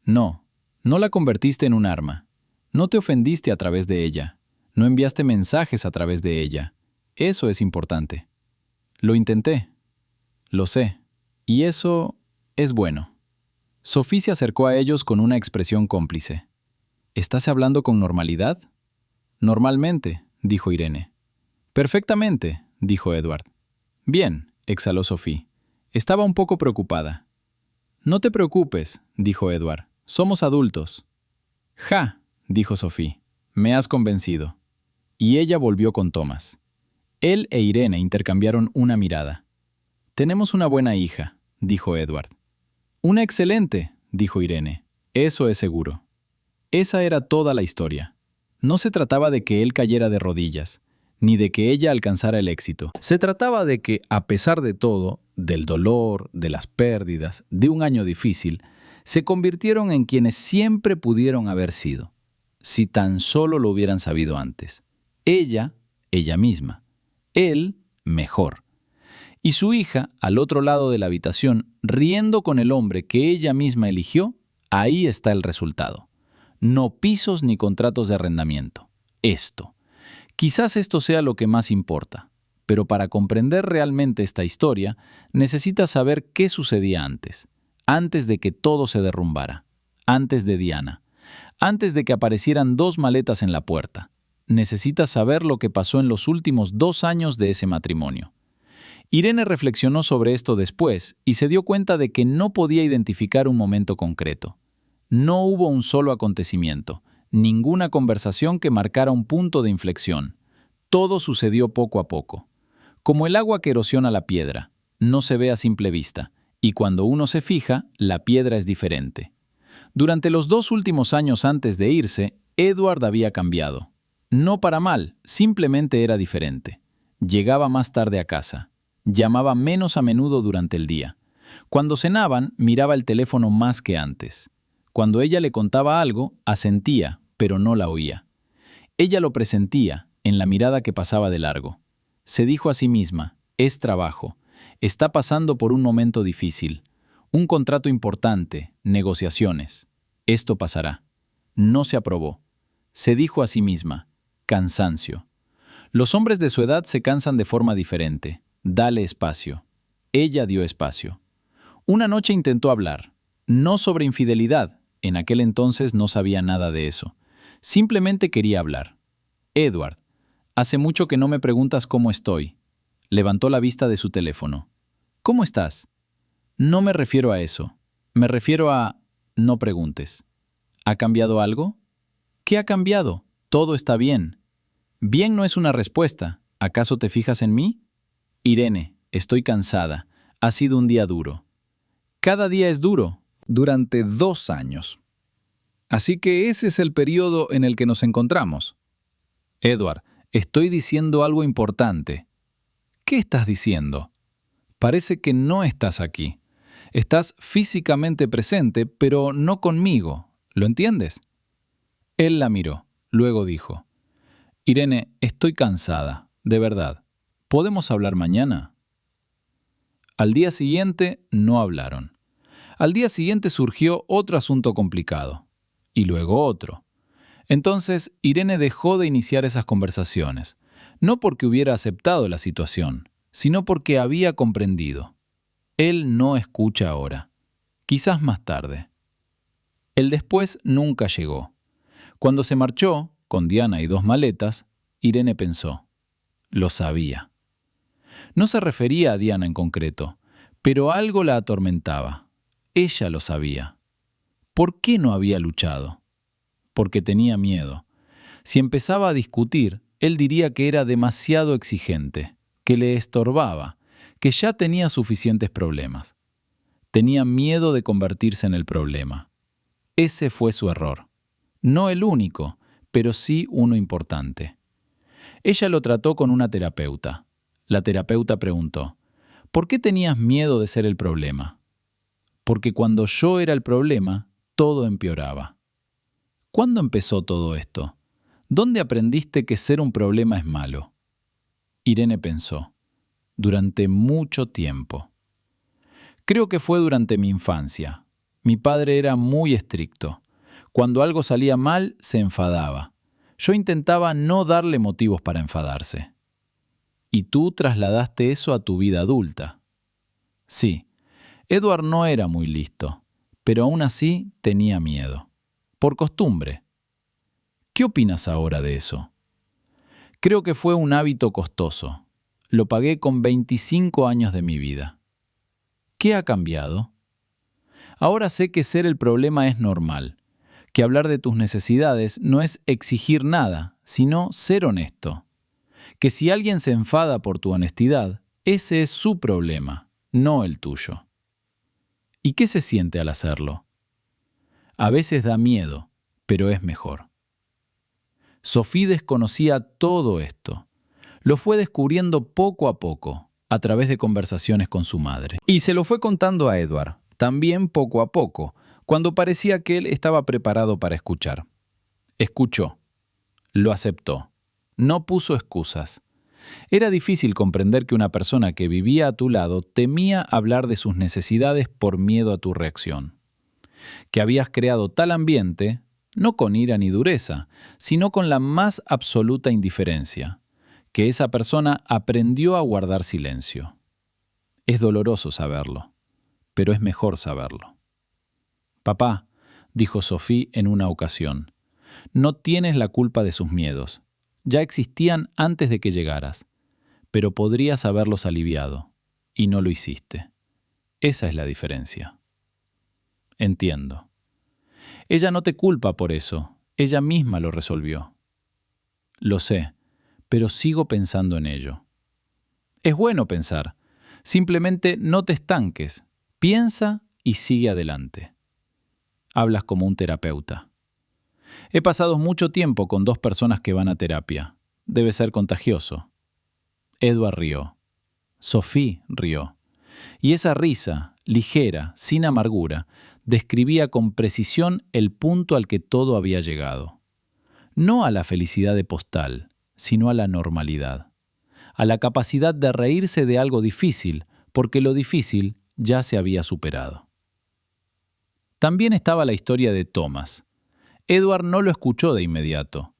No la convertiste en un arma. No te ofendiste a través de ella. No enviaste mensajes a través de ella. Eso es importante. Lo intenté. Lo sé. Y eso es bueno. Sophie se acercó a ellos con una expresión cómplice. ¿Estás hablando con normalidad? Normalmente, dijo Irene. Perfectamente, dijo Edward. Bien, exhaló Sophie. Estaba un poco preocupada. No te preocupes, dijo Edward. Somos adultos. Ja, dijo Sophie. Me has convencido. Y ella volvió con Thomas. Él e Irene intercambiaron una mirada. Tenemos una buena hija, dijo Edward. Una excelente, dijo Irene. Eso es seguro. Esa era toda la historia. No se trataba de que él cayera de rodillas, ni de que ella alcanzara el éxito. Se trataba de que, a pesar de todo, del dolor, de las pérdidas, de un año difícil, se convirtieron en quienes siempre pudieron haber sido, si tan solo lo hubieran sabido antes. Ella misma. Él, mejor. Y su hija, al otro lado de la habitación, riendo con el hombre que ella misma eligió, ahí está el resultado. No pisos ni contratos de arrendamiento. Esto. Quizás esto sea lo que más importa, pero para comprender realmente esta historia, necesitas saber qué sucedía antes de que todo se derrumbara, antes de Diana, antes de que aparecieran 2 maletas en la puerta. Necesitas saber lo que pasó en los últimos 2 años de ese matrimonio. Irene reflexionó sobre esto después y se dio cuenta de que no podía identificar un momento concreto. No hubo un solo acontecimiento, ninguna conversación que marcara un punto de inflexión. Todo sucedió poco a poco. Como el agua que erosiona la piedra, no se ve a simple vista, y cuando uno se fija, la piedra es diferente. Durante los 2 últimos años antes de irse, Edward había cambiado. No para mal, simplemente era diferente. Llegaba más tarde a casa. Llamaba menos a menudo durante el día. Cuando cenaban, miraba el teléfono más que antes. Cuando ella le contaba algo, asentía, pero no la oía. Ella lo presentía, en la mirada que pasaba de largo. Se dijo a sí misma, es trabajo. Está pasando por un momento difícil. Un contrato importante, negociaciones. Esto pasará. No se aprobó. Se dijo a sí misma, cansancio. Los hombres de su edad se cansan de forma diferente. Dale espacio. Ella dio espacio. Una noche intentó hablar. No sobre infidelidad. En aquel entonces no sabía nada de eso. Simplemente quería hablar. Edward, hace mucho que no me preguntas cómo estoy. Levantó la vista de su teléfono. ¿Cómo estás? No me refiero a eso. Me refiero a... No preguntes. ¿Ha cambiado algo? ¿Qué ha cambiado? Todo está bien. Bien no es una respuesta. ¿Acaso te fijas en mí? Irene, estoy cansada. Ha sido un día duro. Cada día es duro. Durante 2 años. Así que ese es el periodo en el que nos encontramos. Edward, estoy diciendo algo importante. ¿Qué estás diciendo? Parece que no estás aquí. Estás físicamente presente, pero no conmigo. ¿Lo entiendes? Él la miró. Luego dijo, Irene, estoy cansada, de verdad. ¿Podemos hablar mañana? Al día siguiente no hablaron. Al día siguiente surgió otro asunto complicado. Y luego otro. Entonces, Irene dejó de iniciar esas conversaciones, no porque hubiera aceptado la situación, sino porque había comprendido. Él no escucha ahora. Quizás más tarde. El después nunca llegó. Cuando se marchó, con Diana y 2 maletas, Irene pensó. Lo sabía. No se refería a Diana en concreto, pero algo la atormentaba. Ella lo sabía. ¿Por qué no había luchado? Porque tenía miedo. Si empezaba a discutir, él diría que era demasiado exigente, que le estorbaba, que ya tenía suficientes problemas. Tenía miedo de convertirse en el problema. Ese fue su error. No el único, pero sí uno importante. Ella lo trató con una terapeuta. La terapeuta preguntó, ¿por qué tenías miedo de ser el problema? Porque cuando yo era el problema, todo empeoraba. ¿Cuándo empezó todo esto? ¿Dónde aprendiste que ser un problema es malo? Irene pensó, durante mucho tiempo. Creo que fue durante mi infancia. Mi padre era muy estricto. Cuando algo salía mal, se enfadaba. Yo intentaba no darle motivos para enfadarse. ¿Y tú trasladaste eso a tu vida adulta? Sí, Edward no era muy listo, pero aún así tenía miedo. Por costumbre. ¿Qué opinas ahora de eso? Creo que fue un hábito costoso. Lo pagué con 25 años de mi vida. ¿Qué ha cambiado? Ahora sé que ser el problema es normal, que hablar de tus necesidades no es exigir nada, sino ser honesto. Que si alguien se enfada por tu honestidad, ese es su problema, no el tuyo. ¿Y qué se siente al hacerlo? A veces da miedo, pero es mejor. Sophie desconocía todo esto. Lo fue descubriendo poco a poco, a través de conversaciones con su madre. Y se lo fue contando a Edward, también poco a poco, cuando parecía que él estaba preparado para escuchar. Escuchó. Lo aceptó. No puso excusas. Era difícil comprender que una persona que vivía a tu lado temía hablar de sus necesidades por miedo a tu reacción. Que habías creado tal ambiente, no con ira ni dureza, sino con la más absoluta indiferencia, que esa persona aprendió a guardar silencio. Es doloroso saberlo, pero es mejor saberlo. Papá, dijo Sophie en una ocasión, no tienes la culpa de sus miedos. Ya existían antes de que llegaras, pero podrías haberlos aliviado, y no lo hiciste. Esa es la diferencia. Entiendo. Ella no te culpa por eso, ella misma lo resolvió. Lo sé, pero sigo pensando en ello. Es bueno pensar, simplemente no te estanques, piensa y sigue adelante. Hablas como un terapeuta. He pasado mucho tiempo con 2 personas que van a terapia. Debe ser contagioso. Edward rió. Sophie rió. Y esa risa, ligera, sin amargura, describía con precisión el punto al que todo había llegado. No a la felicidad de postal, sino a la normalidad. A la capacidad de reírse de algo difícil, porque lo difícil ya se había superado. También estaba la historia de Thomas. Edward no lo escuchó de inmediato.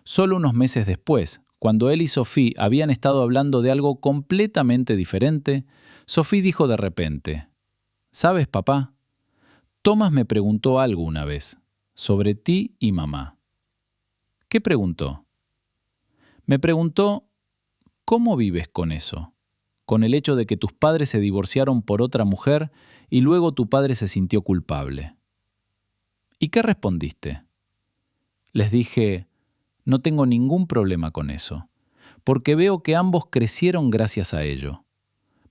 Solo unos meses después, cuando él y Sophie habían estado hablando de algo completamente diferente, Sophie dijo de repente, «¿Sabes, papá? Thomas me preguntó algo una vez, sobre ti y mamá». ¿Qué preguntó? Me preguntó, ¿cómo vives con eso? Con el hecho de que tus padres se divorciaron por otra mujer y luego tu padre se sintió culpable. ¿Y qué respondiste? Les dije, no tengo ningún problema con eso, porque veo que ambos crecieron gracias a ello.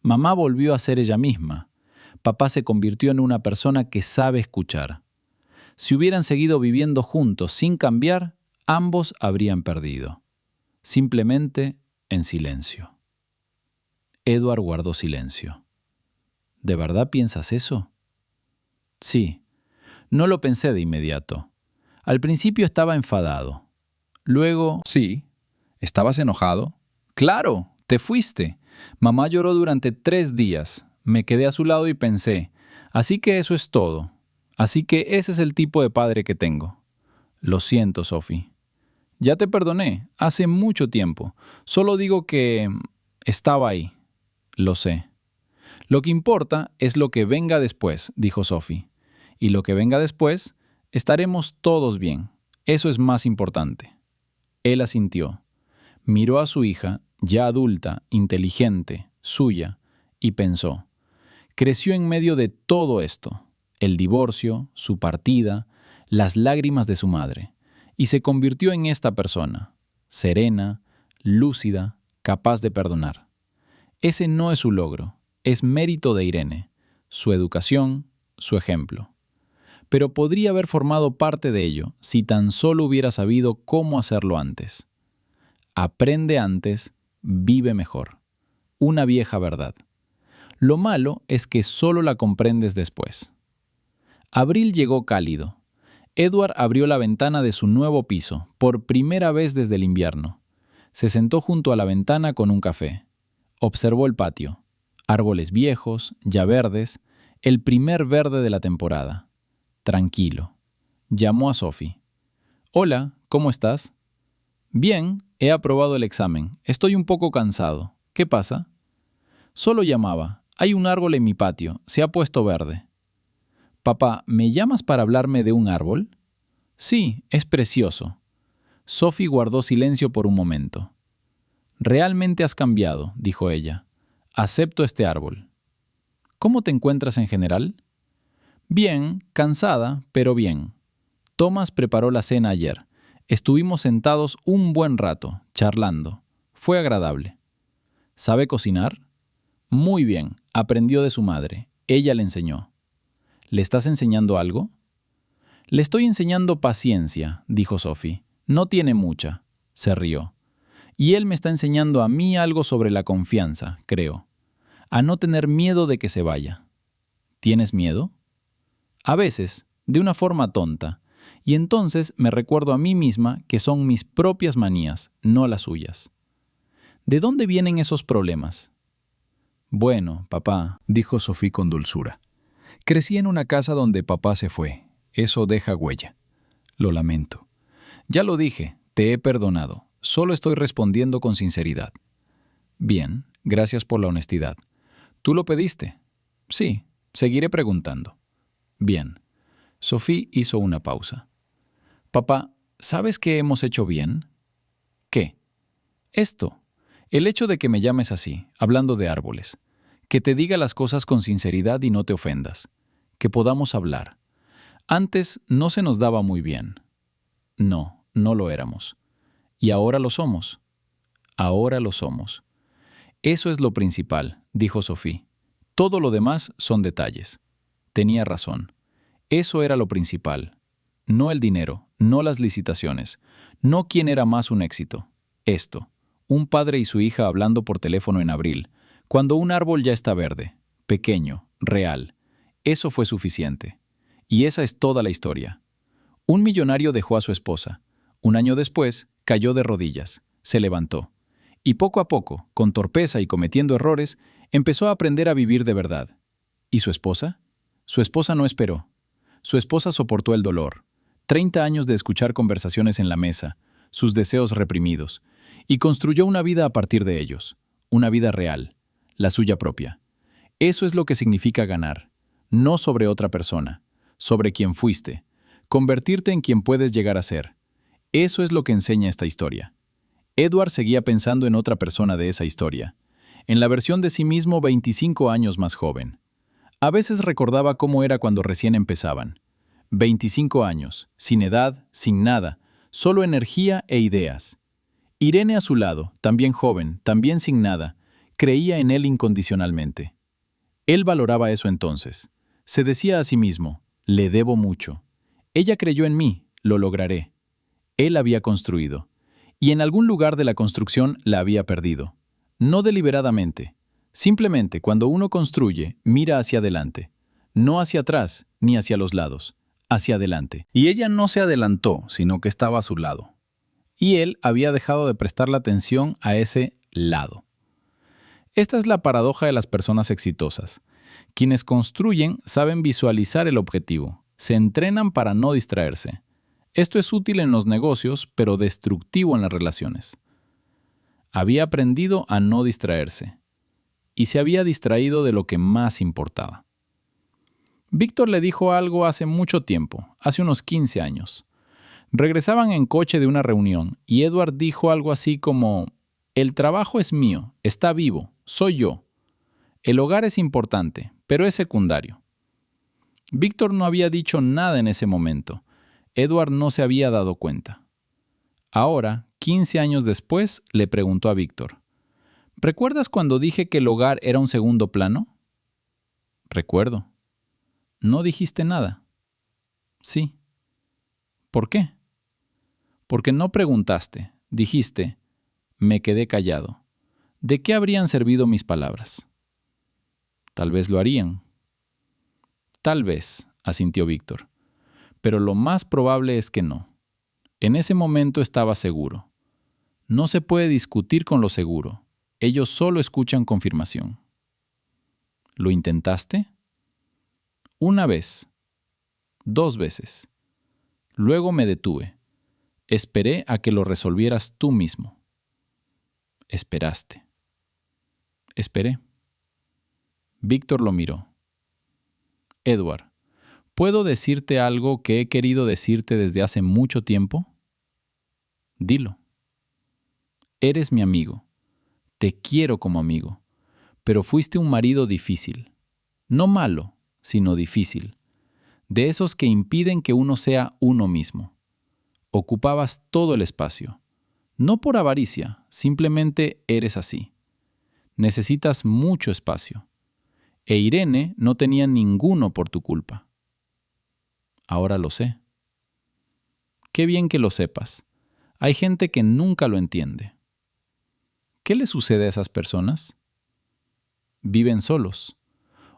Mamá volvió a ser ella misma. Papá se convirtió en una persona que sabe escuchar. Si hubieran seguido viviendo juntos sin cambiar, ambos habrían perdido. Simplemente en silencio. Edward guardó silencio. ¿De verdad piensas eso? Sí. No lo pensé de inmediato. Al principio estaba enfadado. Luego... Sí. ¿Estabas enojado? Claro, te fuiste. Mamá lloró durante 3 días. Me quedé a su lado y pensé, así que eso es todo. Así que ese es el tipo de padre que tengo. Lo siento, Sophie. Ya te perdoné, hace mucho tiempo. Solo digo que estaba ahí. Lo sé. Lo que importa es lo que venga después, dijo Sophie. Y lo que venga después, estaremos todos bien. Eso es más importante. Él asintió. Miró a su hija, ya adulta, inteligente, suya, y pensó. Creció en medio de todo esto, el divorcio, su partida, las lágrimas de su madre, y se convirtió en esta persona, serena, lúcida, capaz de perdonar. Ese no es su logro, es mérito de Irene, su educación, su ejemplo. Pero podría haber formado parte de ello si tan solo hubiera sabido cómo hacerlo antes. Aprende antes, vive mejor. Una vieja verdad. Lo malo es que solo la comprendes después. Abril llegó cálido. Edward abrió la ventana de su nuevo piso, por primera vez desde el invierno. Se sentó junto a la ventana con un café. Observó el patio. Árboles viejos, ya verdes, el primer verde de la temporada. Tranquilo. Llamó a Sophie. «Hola, ¿cómo estás?» «Bien, he aprobado el examen. Estoy un poco cansado. ¿Qué pasa?» «Solo llamaba. Hay un árbol en mi patio. Se ha puesto verde». «Papá, ¿me llamas para hablarme de un árbol?» «Sí, es precioso». Sophie guardó silencio por un momento. «Realmente has cambiado», dijo ella. «Acepto este árbol». «¿Cómo te encuentras en general?» «Bien, cansada, pero bien. Thomas preparó la cena ayer. Estuvimos sentados un buen rato, charlando. Fue agradable». «¿Sabe cocinar?» «Muy bien, aprendió de su madre. Ella le enseñó». «¿Le estás enseñando algo?» «Le estoy enseñando paciencia», dijo Sophie. «No tiene mucha». Se rió. «Y él me está enseñando a mí algo sobre la confianza, creo. A no tener miedo de que se vaya». «¿Tienes miedo?» «A veces, de una forma tonta. Y entonces me recuerdo a mí misma que son mis propias manías, no las suyas». «¿De dónde vienen esos problemas?» «Bueno, papá», dijo Sophie con dulzura. «Crecí en una casa donde papá se fue. Eso deja huella. Lo lamento. Ya lo dije, te he perdonado. Solo estoy respondiendo con sinceridad». «Bien, gracias por la honestidad. ¿Tú lo pediste?» «Sí, seguiré preguntando». «Bien». Sophie hizo una pausa. «Papá, ¿sabes qué hemos hecho bien?» «¿Qué?» «Esto. El hecho de que me llames así, hablando de árboles. Que te diga las cosas con sinceridad y no te ofendas. Que podamos hablar. Antes no se nos daba muy bien». «No, no lo éramos». «¿Y ahora lo somos?» «Ahora lo somos». «Eso es lo principal», dijo Sophie. «Todo lo demás son detalles». Tenía razón. Eso era lo principal. No el dinero, no las licitaciones, no quién era más un éxito. Esto, un padre y su hija hablando por teléfono en abril, cuando un árbol ya está verde, pequeño, real. Eso fue suficiente. Y esa es toda la historia. Un millonario dejó a su esposa. Un año después, cayó de rodillas, se levantó. Y poco a poco, con torpeza y cometiendo errores, empezó a aprender a vivir de verdad. ¿Y su esposa? Su esposa no esperó. Su esposa soportó el dolor, 30 años de escuchar conversaciones en la mesa, sus deseos reprimidos, y construyó una vida a partir de ellos, una vida real, la suya propia. Eso es lo que significa ganar, no sobre otra persona, sobre quien fuiste, convertirte en quien puedes llegar a ser. Eso es lo que enseña esta historia. Edward seguía pensando en otra persona de esa historia, en la versión de sí mismo 25 años más joven. A veces recordaba cómo era cuando recién empezaban. 25 años, sin edad, sin nada, solo energía e ideas. Irene a su lado, también joven, también sin nada, creía en él incondicionalmente. Él valoraba eso entonces. Se decía a sí mismo, le debo mucho. Ella creyó en mí, lo lograré. Él había construido. Y en algún lugar de la construcción la había perdido. No deliberadamente. Simplemente cuando uno construye, mira hacia adelante. No hacia atrás, ni hacia los lados. Hacia adelante. Y ella no se adelantó, sino que estaba a su lado. Y él había dejado de prestarle atención a ese lado. Esta es la paradoja de las personas exitosas. Quienes construyen saben visualizar el objetivo, se entrenan para no distraerse. Esto es útil en los negocios, pero destructivo en las relaciones. Había aprendido a no distraerse y se había distraído de lo que más importaba. Víctor le dijo algo hace mucho tiempo, hace unos 15 años. Regresaban en coche de una reunión y Edward dijo algo así como: «El trabajo es mío, está vivo, soy yo. El hogar es importante, pero es secundario». Víctor no había dicho nada en ese momento. Edward no se había dado cuenta. Ahora, 15 años después, le preguntó a Víctor: «¿Recuerdas cuando dije que el hogar era un segundo plano?» «Recuerdo». «¿No dijiste nada?» «Sí». «¿Por qué?» «Porque no preguntaste. Dijiste: me quedé callado. ¿De qué habrían servido mis palabras?» «Tal vez lo harían». «Tal vez», asintió Víctor. «Pero lo más probable es que no. En ese momento estaba seguro. No se puede discutir con lo seguro. Ellos solo escuchan confirmación». «¿Lo intentaste?» «Una vez. 2 veces. Luego me detuve. Esperé a que lo resolvieras tú mismo». «Esperaste». «Esperé». Víctor lo miró. «Edward, ¿puedo decirte algo que he querido decirte desde hace mucho tiempo?» «Dilo». «Eres mi amigo. Te quiero como amigo. Pero fuiste un marido difícil. No malo, sino difícil. De esos que impiden que uno sea uno mismo. Ocupabas todo el espacio. No por avaricia, simplemente eres así. Necesitas mucho espacio. E Irene no tenía ninguno por tu culpa». «Ahora lo sé». «Qué bien que lo sepas. Hay gente que nunca lo entiende». «¿Qué le sucede a esas personas?» «Viven solos.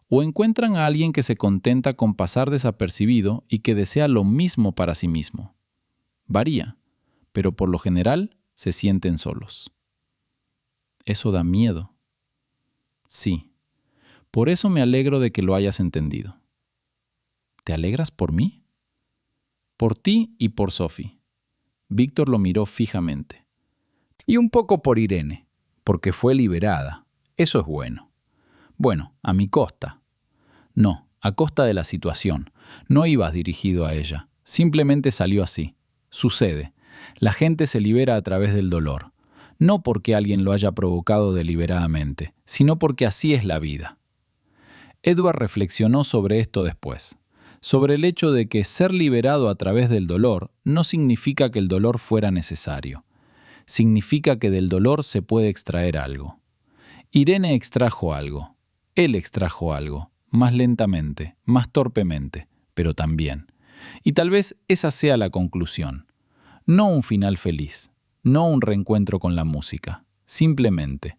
O encuentran a alguien que se contenta con pasar desapercibido y que desea lo mismo para sí mismo. Varía, pero por lo general se sienten solos». «Eso da miedo». «Sí. Por eso me alegro de que lo hayas entendido». «¿Te alegras por mí?» «Por ti y por Sophie». Víctor lo miró fijamente. «Y un poco por Irene, porque fue liberada. Eso es bueno». «Bueno, a mi costa». «No, a costa de la situación. No ibas dirigido a ella. Simplemente salió así. Sucede. La gente se libera a través del dolor. No porque alguien lo haya provocado deliberadamente, sino porque así es la vida». Edward reflexionó sobre esto después, sobre el hecho de que ser liberado a través del dolor no significa que el dolor fuera necesario. Significa que del dolor se puede extraer algo. Irene extrajo algo. Él extrajo algo, más lentamente, más torpemente, pero también. Y tal vez esa sea la conclusión. No un final feliz, no un reencuentro con la música, simplemente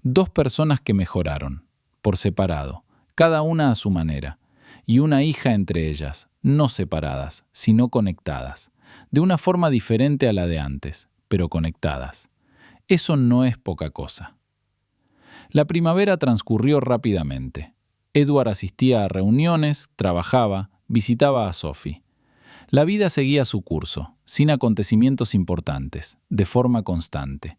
2 personas que mejoraron, por separado, cada una a su manera, y una hija entre ellas, no separadas, sino conectadas, de una forma diferente a la de antes, pero conectadas. Eso no es poca cosa. La primavera transcurrió rápidamente. Edward asistía a reuniones, trabajaba, visitaba a Sophie. La vida seguía su curso, sin acontecimientos importantes, de forma constante.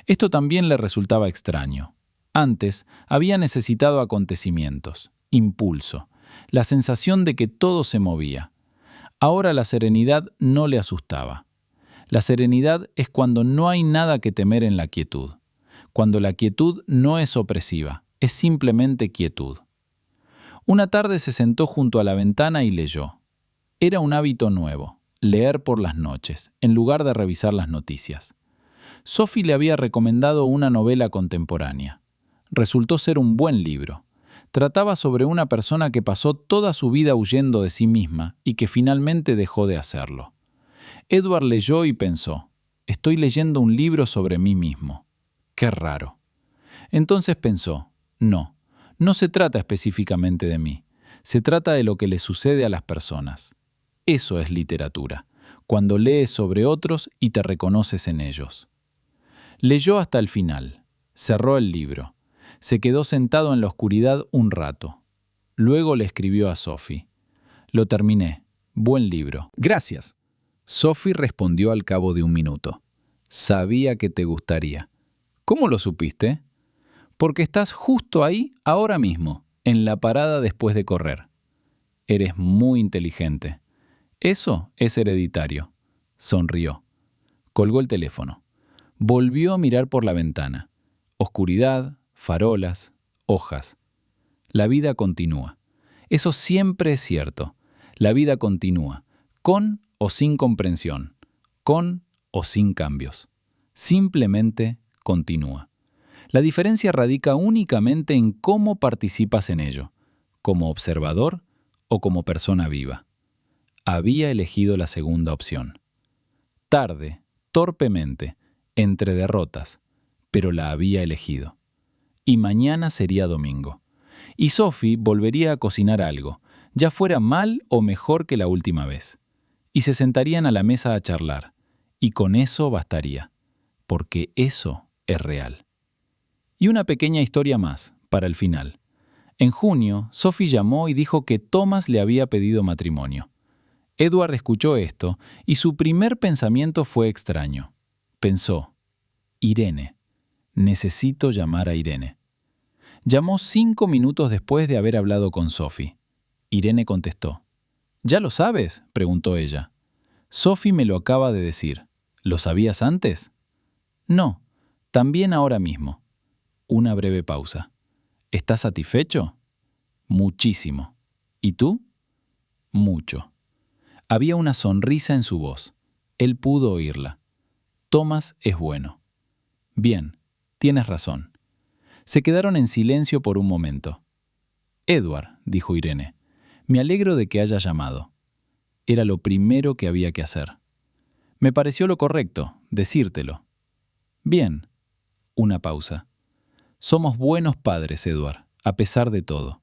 Esto también le resultaba extraño. Antes había necesitado acontecimientos, impulso, la sensación de que todo se movía. Ahora la serenidad no le asustaba. La serenidad es cuando no hay nada que temer en la quietud. Cuando la quietud no es opresiva, es simplemente quietud. Una tarde se sentó junto a la ventana y leyó. Era un hábito nuevo, leer por las noches, en lugar de revisar las noticias. Sophie le había recomendado una novela contemporánea. Resultó ser un buen libro. Trataba sobre una persona que pasó toda su vida huyendo de sí misma y que finalmente dejó de hacerlo. Edward leyó y pensó: estoy leyendo un libro sobre mí mismo. Qué raro. Entonces pensó: no se trata específicamente de mí. Se trata de lo que le sucede a las personas. Eso es literatura, cuando lees sobre otros y te reconoces en ellos. Leyó hasta el final. Cerró el libro. Se quedó sentado en la oscuridad un rato. Luego le escribió a Sophie. Lo terminé. Buen libro. Gracias. Sophie respondió al cabo de un minuto. Sabía que te gustaría. ¿Cómo lo supiste? Porque estás justo ahí ahora mismo, en la parada después de correr. Eres muy inteligente. Eso es hereditario. Sonrió. Colgó el teléfono. Volvió a mirar por la ventana. Oscuridad, farolas, hojas. La vida continúa. Eso siempre es cierto. La vida continúa, con o sin comprensión, con o sin cambios. Simplemente continúa. La diferencia radica únicamente en cómo participas en ello, como observador o como persona viva. Había elegido la segunda opción. Tarde, torpemente, entre derrotas, pero la había elegido. Y mañana sería domingo. Y Sophie volvería a cocinar algo, ya fuera mal o mejor que la última vez. Y se sentarían a la mesa a charlar. Y con eso bastaría, porque eso es real. Y una pequeña historia más, para el final. En junio, Sophie llamó y dijo que Thomas le había pedido matrimonio. Edward escuchó esto y su primer pensamiento fue extraño. Pensó, Irene, necesito llamar a Irene. Llamó 5 minutos después de haber hablado con Sophie. Irene contestó. ¿Ya lo sabes?, preguntó ella. Sophie me lo acaba de decir. ¿Lo sabías antes? No, también ahora mismo. Una breve pausa. ¿Estás satisfecho? Muchísimo. ¿Y tú? Mucho. Había una sonrisa en su voz. Él pudo oírla. Thomas es bueno. Bien, tienes razón. Se quedaron en silencio por un momento. Edward, dijo Irene, me alegro de que hayas llamado. Era lo primero que había que hacer. Me pareció lo correcto, decírtelo. Bien. Una pausa. Somos buenos padres, Edward, a pesar de todo.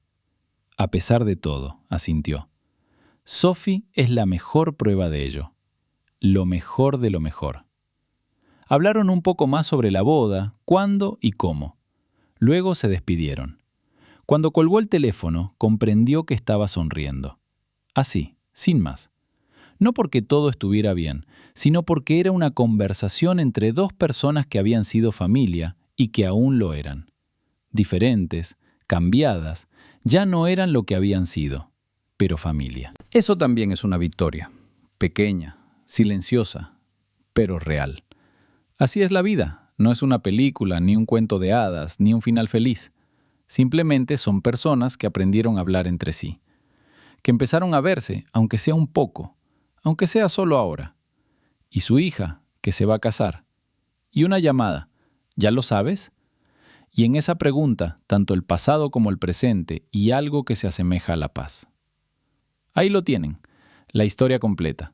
A pesar de todo, asintió. Sophie es la mejor prueba de ello. Lo mejor de lo mejor. Hablaron un poco más sobre la boda, cuándo y cómo. Luego se despidieron. Cuando colgó el teléfono, comprendió que estaba sonriendo. Así, sin más. No porque todo estuviera bien, sino porque era una conversación entre dos personas que habían sido familia y que aún lo eran. Diferentes, cambiadas, ya no eran lo que habían sido, pero familia. Eso también es una victoria. Pequeña, silenciosa, pero real. Así es la vida. No es una película, ni un cuento de hadas, ni un final feliz. Simplemente son personas que aprendieron a hablar entre sí. Que empezaron a verse, aunque sea un poco, aunque sea solo ahora. Y su hija, que se va a casar. Y una llamada. ¿Ya lo sabes? Y en esa pregunta, tanto el pasado como el presente y algo que se asemeja a la paz. Ahí lo tienen, la historia completa.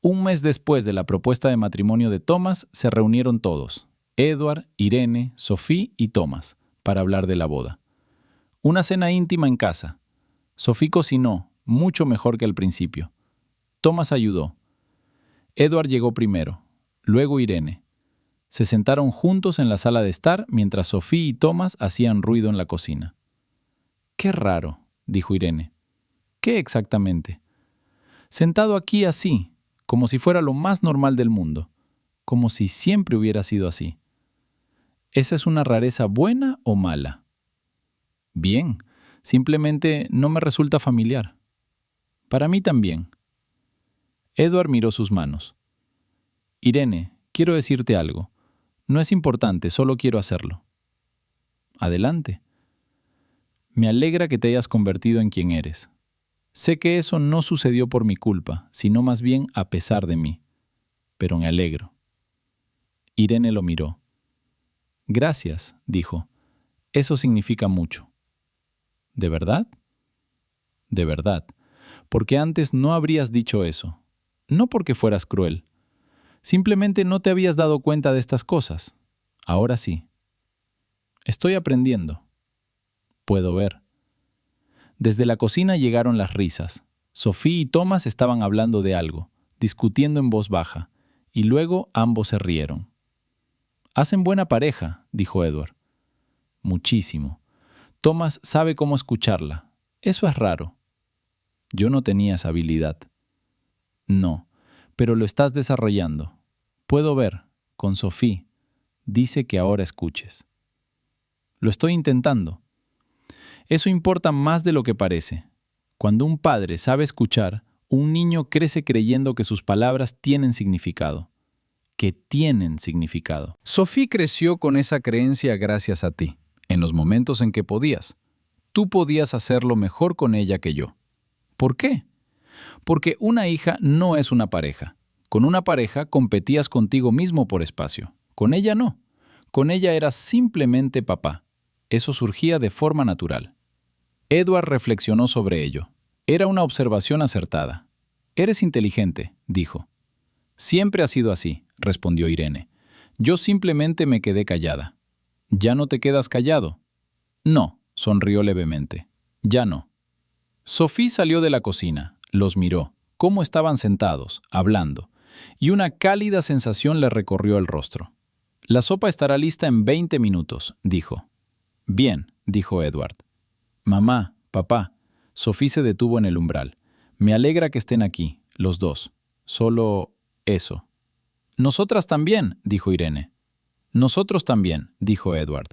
Un mes después de la propuesta de matrimonio de Thomas, se reunieron todos, Edward, Irene, Sophie y Thomas, para hablar de la boda. Una cena íntima en casa. Sophie cocinó, mucho mejor que al principio. Thomas ayudó. Edward llegó primero, luego Irene. Se sentaron juntos en la sala de estar mientras Sophie y Thomas hacían ruido en la cocina. «Qué raro», dijo Irene. «¿Qué exactamente?» «Sentado aquí así, como si fuera lo más normal del mundo, como si siempre hubiera sido así». ¿Esa es una rareza buena o mala? Bien, simplemente no me resulta familiar. Para mí también. Edward miró sus manos. Irene, quiero decirte algo. No es importante, solo quiero hacerlo. Adelante. Me alegra que te hayas convertido en quien eres. Sé que eso no sucedió por mi culpa, sino más bien a pesar de mí. Pero me alegro. Irene lo miró. Gracias, dijo. Eso significa mucho. ¿De verdad? De verdad. Porque antes no habrías dicho eso. No porque fueras cruel. Simplemente no te habías dado cuenta de estas cosas. Ahora sí. Estoy aprendiendo. Puedo ver. Desde la cocina llegaron las risas. Sophie y Thomas estaban hablando de algo, discutiendo en voz baja, y luego ambos se rieron. «Hacen buena pareja», dijo Edward. «Muchísimo. Thomas sabe cómo escucharla. Eso es raro. Yo no tenía esa habilidad. No, pero lo estás desarrollando. Puedo ver, con Sophie, dice que ahora escuches. Lo estoy intentando. Eso importa más de lo que parece. Cuando un padre sabe escuchar, un niño crece creyendo que sus palabras tienen significado. Que tienen significado. Sophie creció con esa creencia gracias a ti, en los momentos en que podías. Tú podías hacerlo mejor con ella que yo. ¿Por qué? Porque una hija no es una pareja. Con una pareja competías contigo mismo por espacio. Con ella no. Con ella eras simplemente papá. Eso surgía de forma natural. Edward reflexionó sobre ello. Era una observación acertada. Eres inteligente, dijo. Siempre ha sido así, respondió Irene. Yo simplemente me quedé callada. ¿Ya no te quedas callado? No, sonrió levemente. Ya no. Sophie salió de la cocina, los miró, cómo estaban sentados, hablando, y una cálida sensación le recorrió el rostro. La sopa estará lista en 20 minutos, dijo. Bien, dijo Edward. Mamá, papá. Sophie se detuvo en el umbral. Me alegra que estén aquí, los dos. Solo eso. Nosotras también, dijo Irene. Nosotros también, dijo Edward.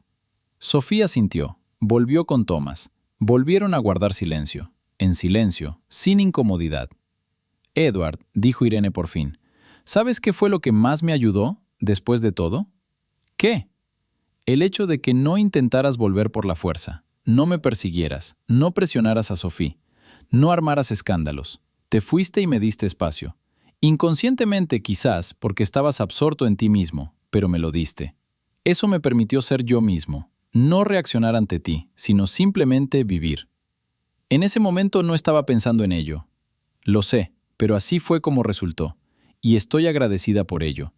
Sophie asintió, volvió con Thomas. Volvieron a guardar silencio. En silencio, sin incomodidad. Edward, dijo Irene por fin, ¿sabes qué fue lo que más me ayudó, después de todo? ¿Qué? El hecho de que no intentaras volver por la fuerza, no me persiguieras, no presionaras a Sophie, no armaras escándalos. Te fuiste y me diste espacio. Inconscientemente quizás porque estabas absorto en ti mismo, pero me lo diste. Eso me permitió ser yo mismo, no reaccionar ante ti, sino simplemente vivir. En ese momento no estaba pensando en ello. Lo sé, pero así fue como resultó, y estoy agradecida por ello.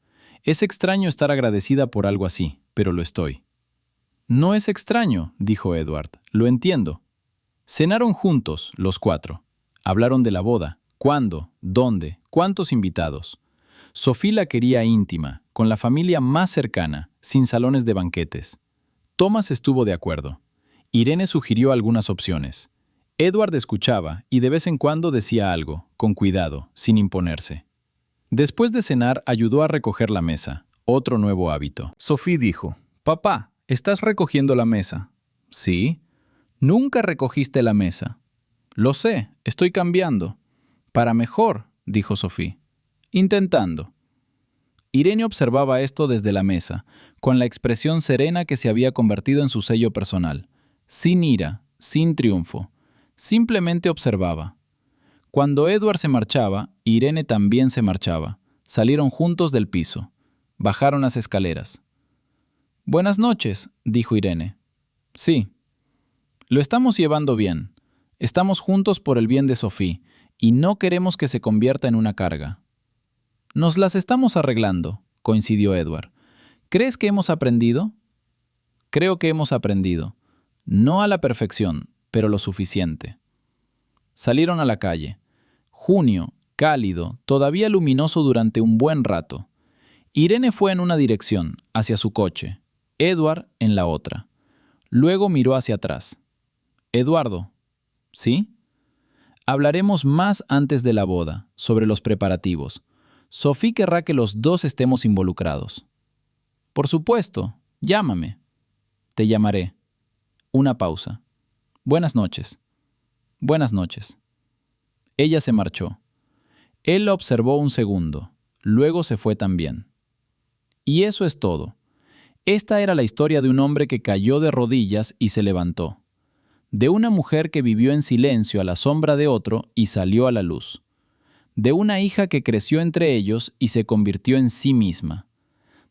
Es extraño estar agradecida por algo así, pero lo estoy. No es extraño, dijo Edward, lo entiendo. Cenaron juntos, los cuatro. Hablaron de la boda, cuándo, dónde, cuántos invitados. Sophie la quería íntima, con la familia más cercana, sin salones de banquetes. Thomas estuvo de acuerdo. Irene sugirió algunas opciones. Edward escuchaba y de vez en cuando decía algo, con cuidado, sin imponerse. Después de cenar, ayudó a recoger la mesa, otro nuevo hábito. Sophie dijo, «Papá, ¿estás recogiendo la mesa?» «Sí». «Nunca recogiste la mesa». «Lo sé, estoy cambiando». «Para mejor», dijo Sophie. «Intentando». Irene observaba esto desde la mesa, con la expresión serena que se había convertido en su sello personal. Sin ira, sin triunfo. Simplemente observaba. Cuando Edward se marchaba, Irene también se marchaba. Salieron juntos del piso. Bajaron las escaleras. «Buenas noches», dijo Irene. «Sí». «Lo estamos llevando bien. Estamos juntos por el bien de Sophie, y no queremos que se convierta en una carga». «Nos las estamos arreglando», coincidió Edward. «¿Crees que hemos aprendido?» «Creo que hemos aprendido. No a la perfección, pero lo suficiente». Salieron a la calle. Junio, cálido, todavía luminoso durante un buen rato. Irene fue en una dirección, hacia su coche. Edward en la otra. Luego miró hacia atrás. «Eduardo». «¿Sí?» «Hablaremos más antes de la boda, sobre los preparativos. Sophie querrá que los dos estemos involucrados». «Por supuesto. Llámame». «Te llamaré». Una pausa. «Buenas noches». «Buenas noches». Ella se marchó. Él la observó un segundo. Luego se fue también. Y eso es todo. Esta era la historia de un hombre que cayó de rodillas y se levantó. De una mujer que vivió en silencio a la sombra de otro y salió a la luz. De una hija que creció entre ellos y se convirtió en sí misma.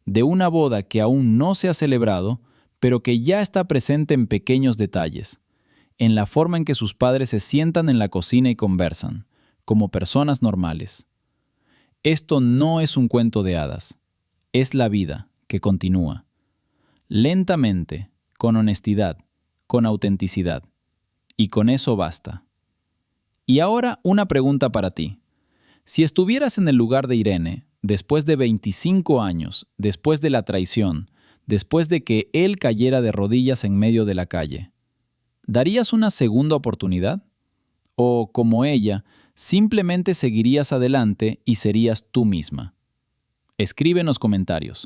De una boda que aún no se ha celebrado, pero que ya está presente en pequeños detalles, en la forma en que sus padres se sientan en la cocina y conversan, como personas normales. Esto no es un cuento de hadas, es la vida que continúa. Lentamente, con honestidad, con autenticidad. Y con eso basta. Y ahora una pregunta para ti. Si estuvieras en el lugar de Irene, después de 25 años, después de la traición, después de que él cayera de rodillas en medio de la calle, ¿darías una segunda oportunidad? O, como ella, simplemente seguirías adelante y serías tú misma. Escribe en los comentarios.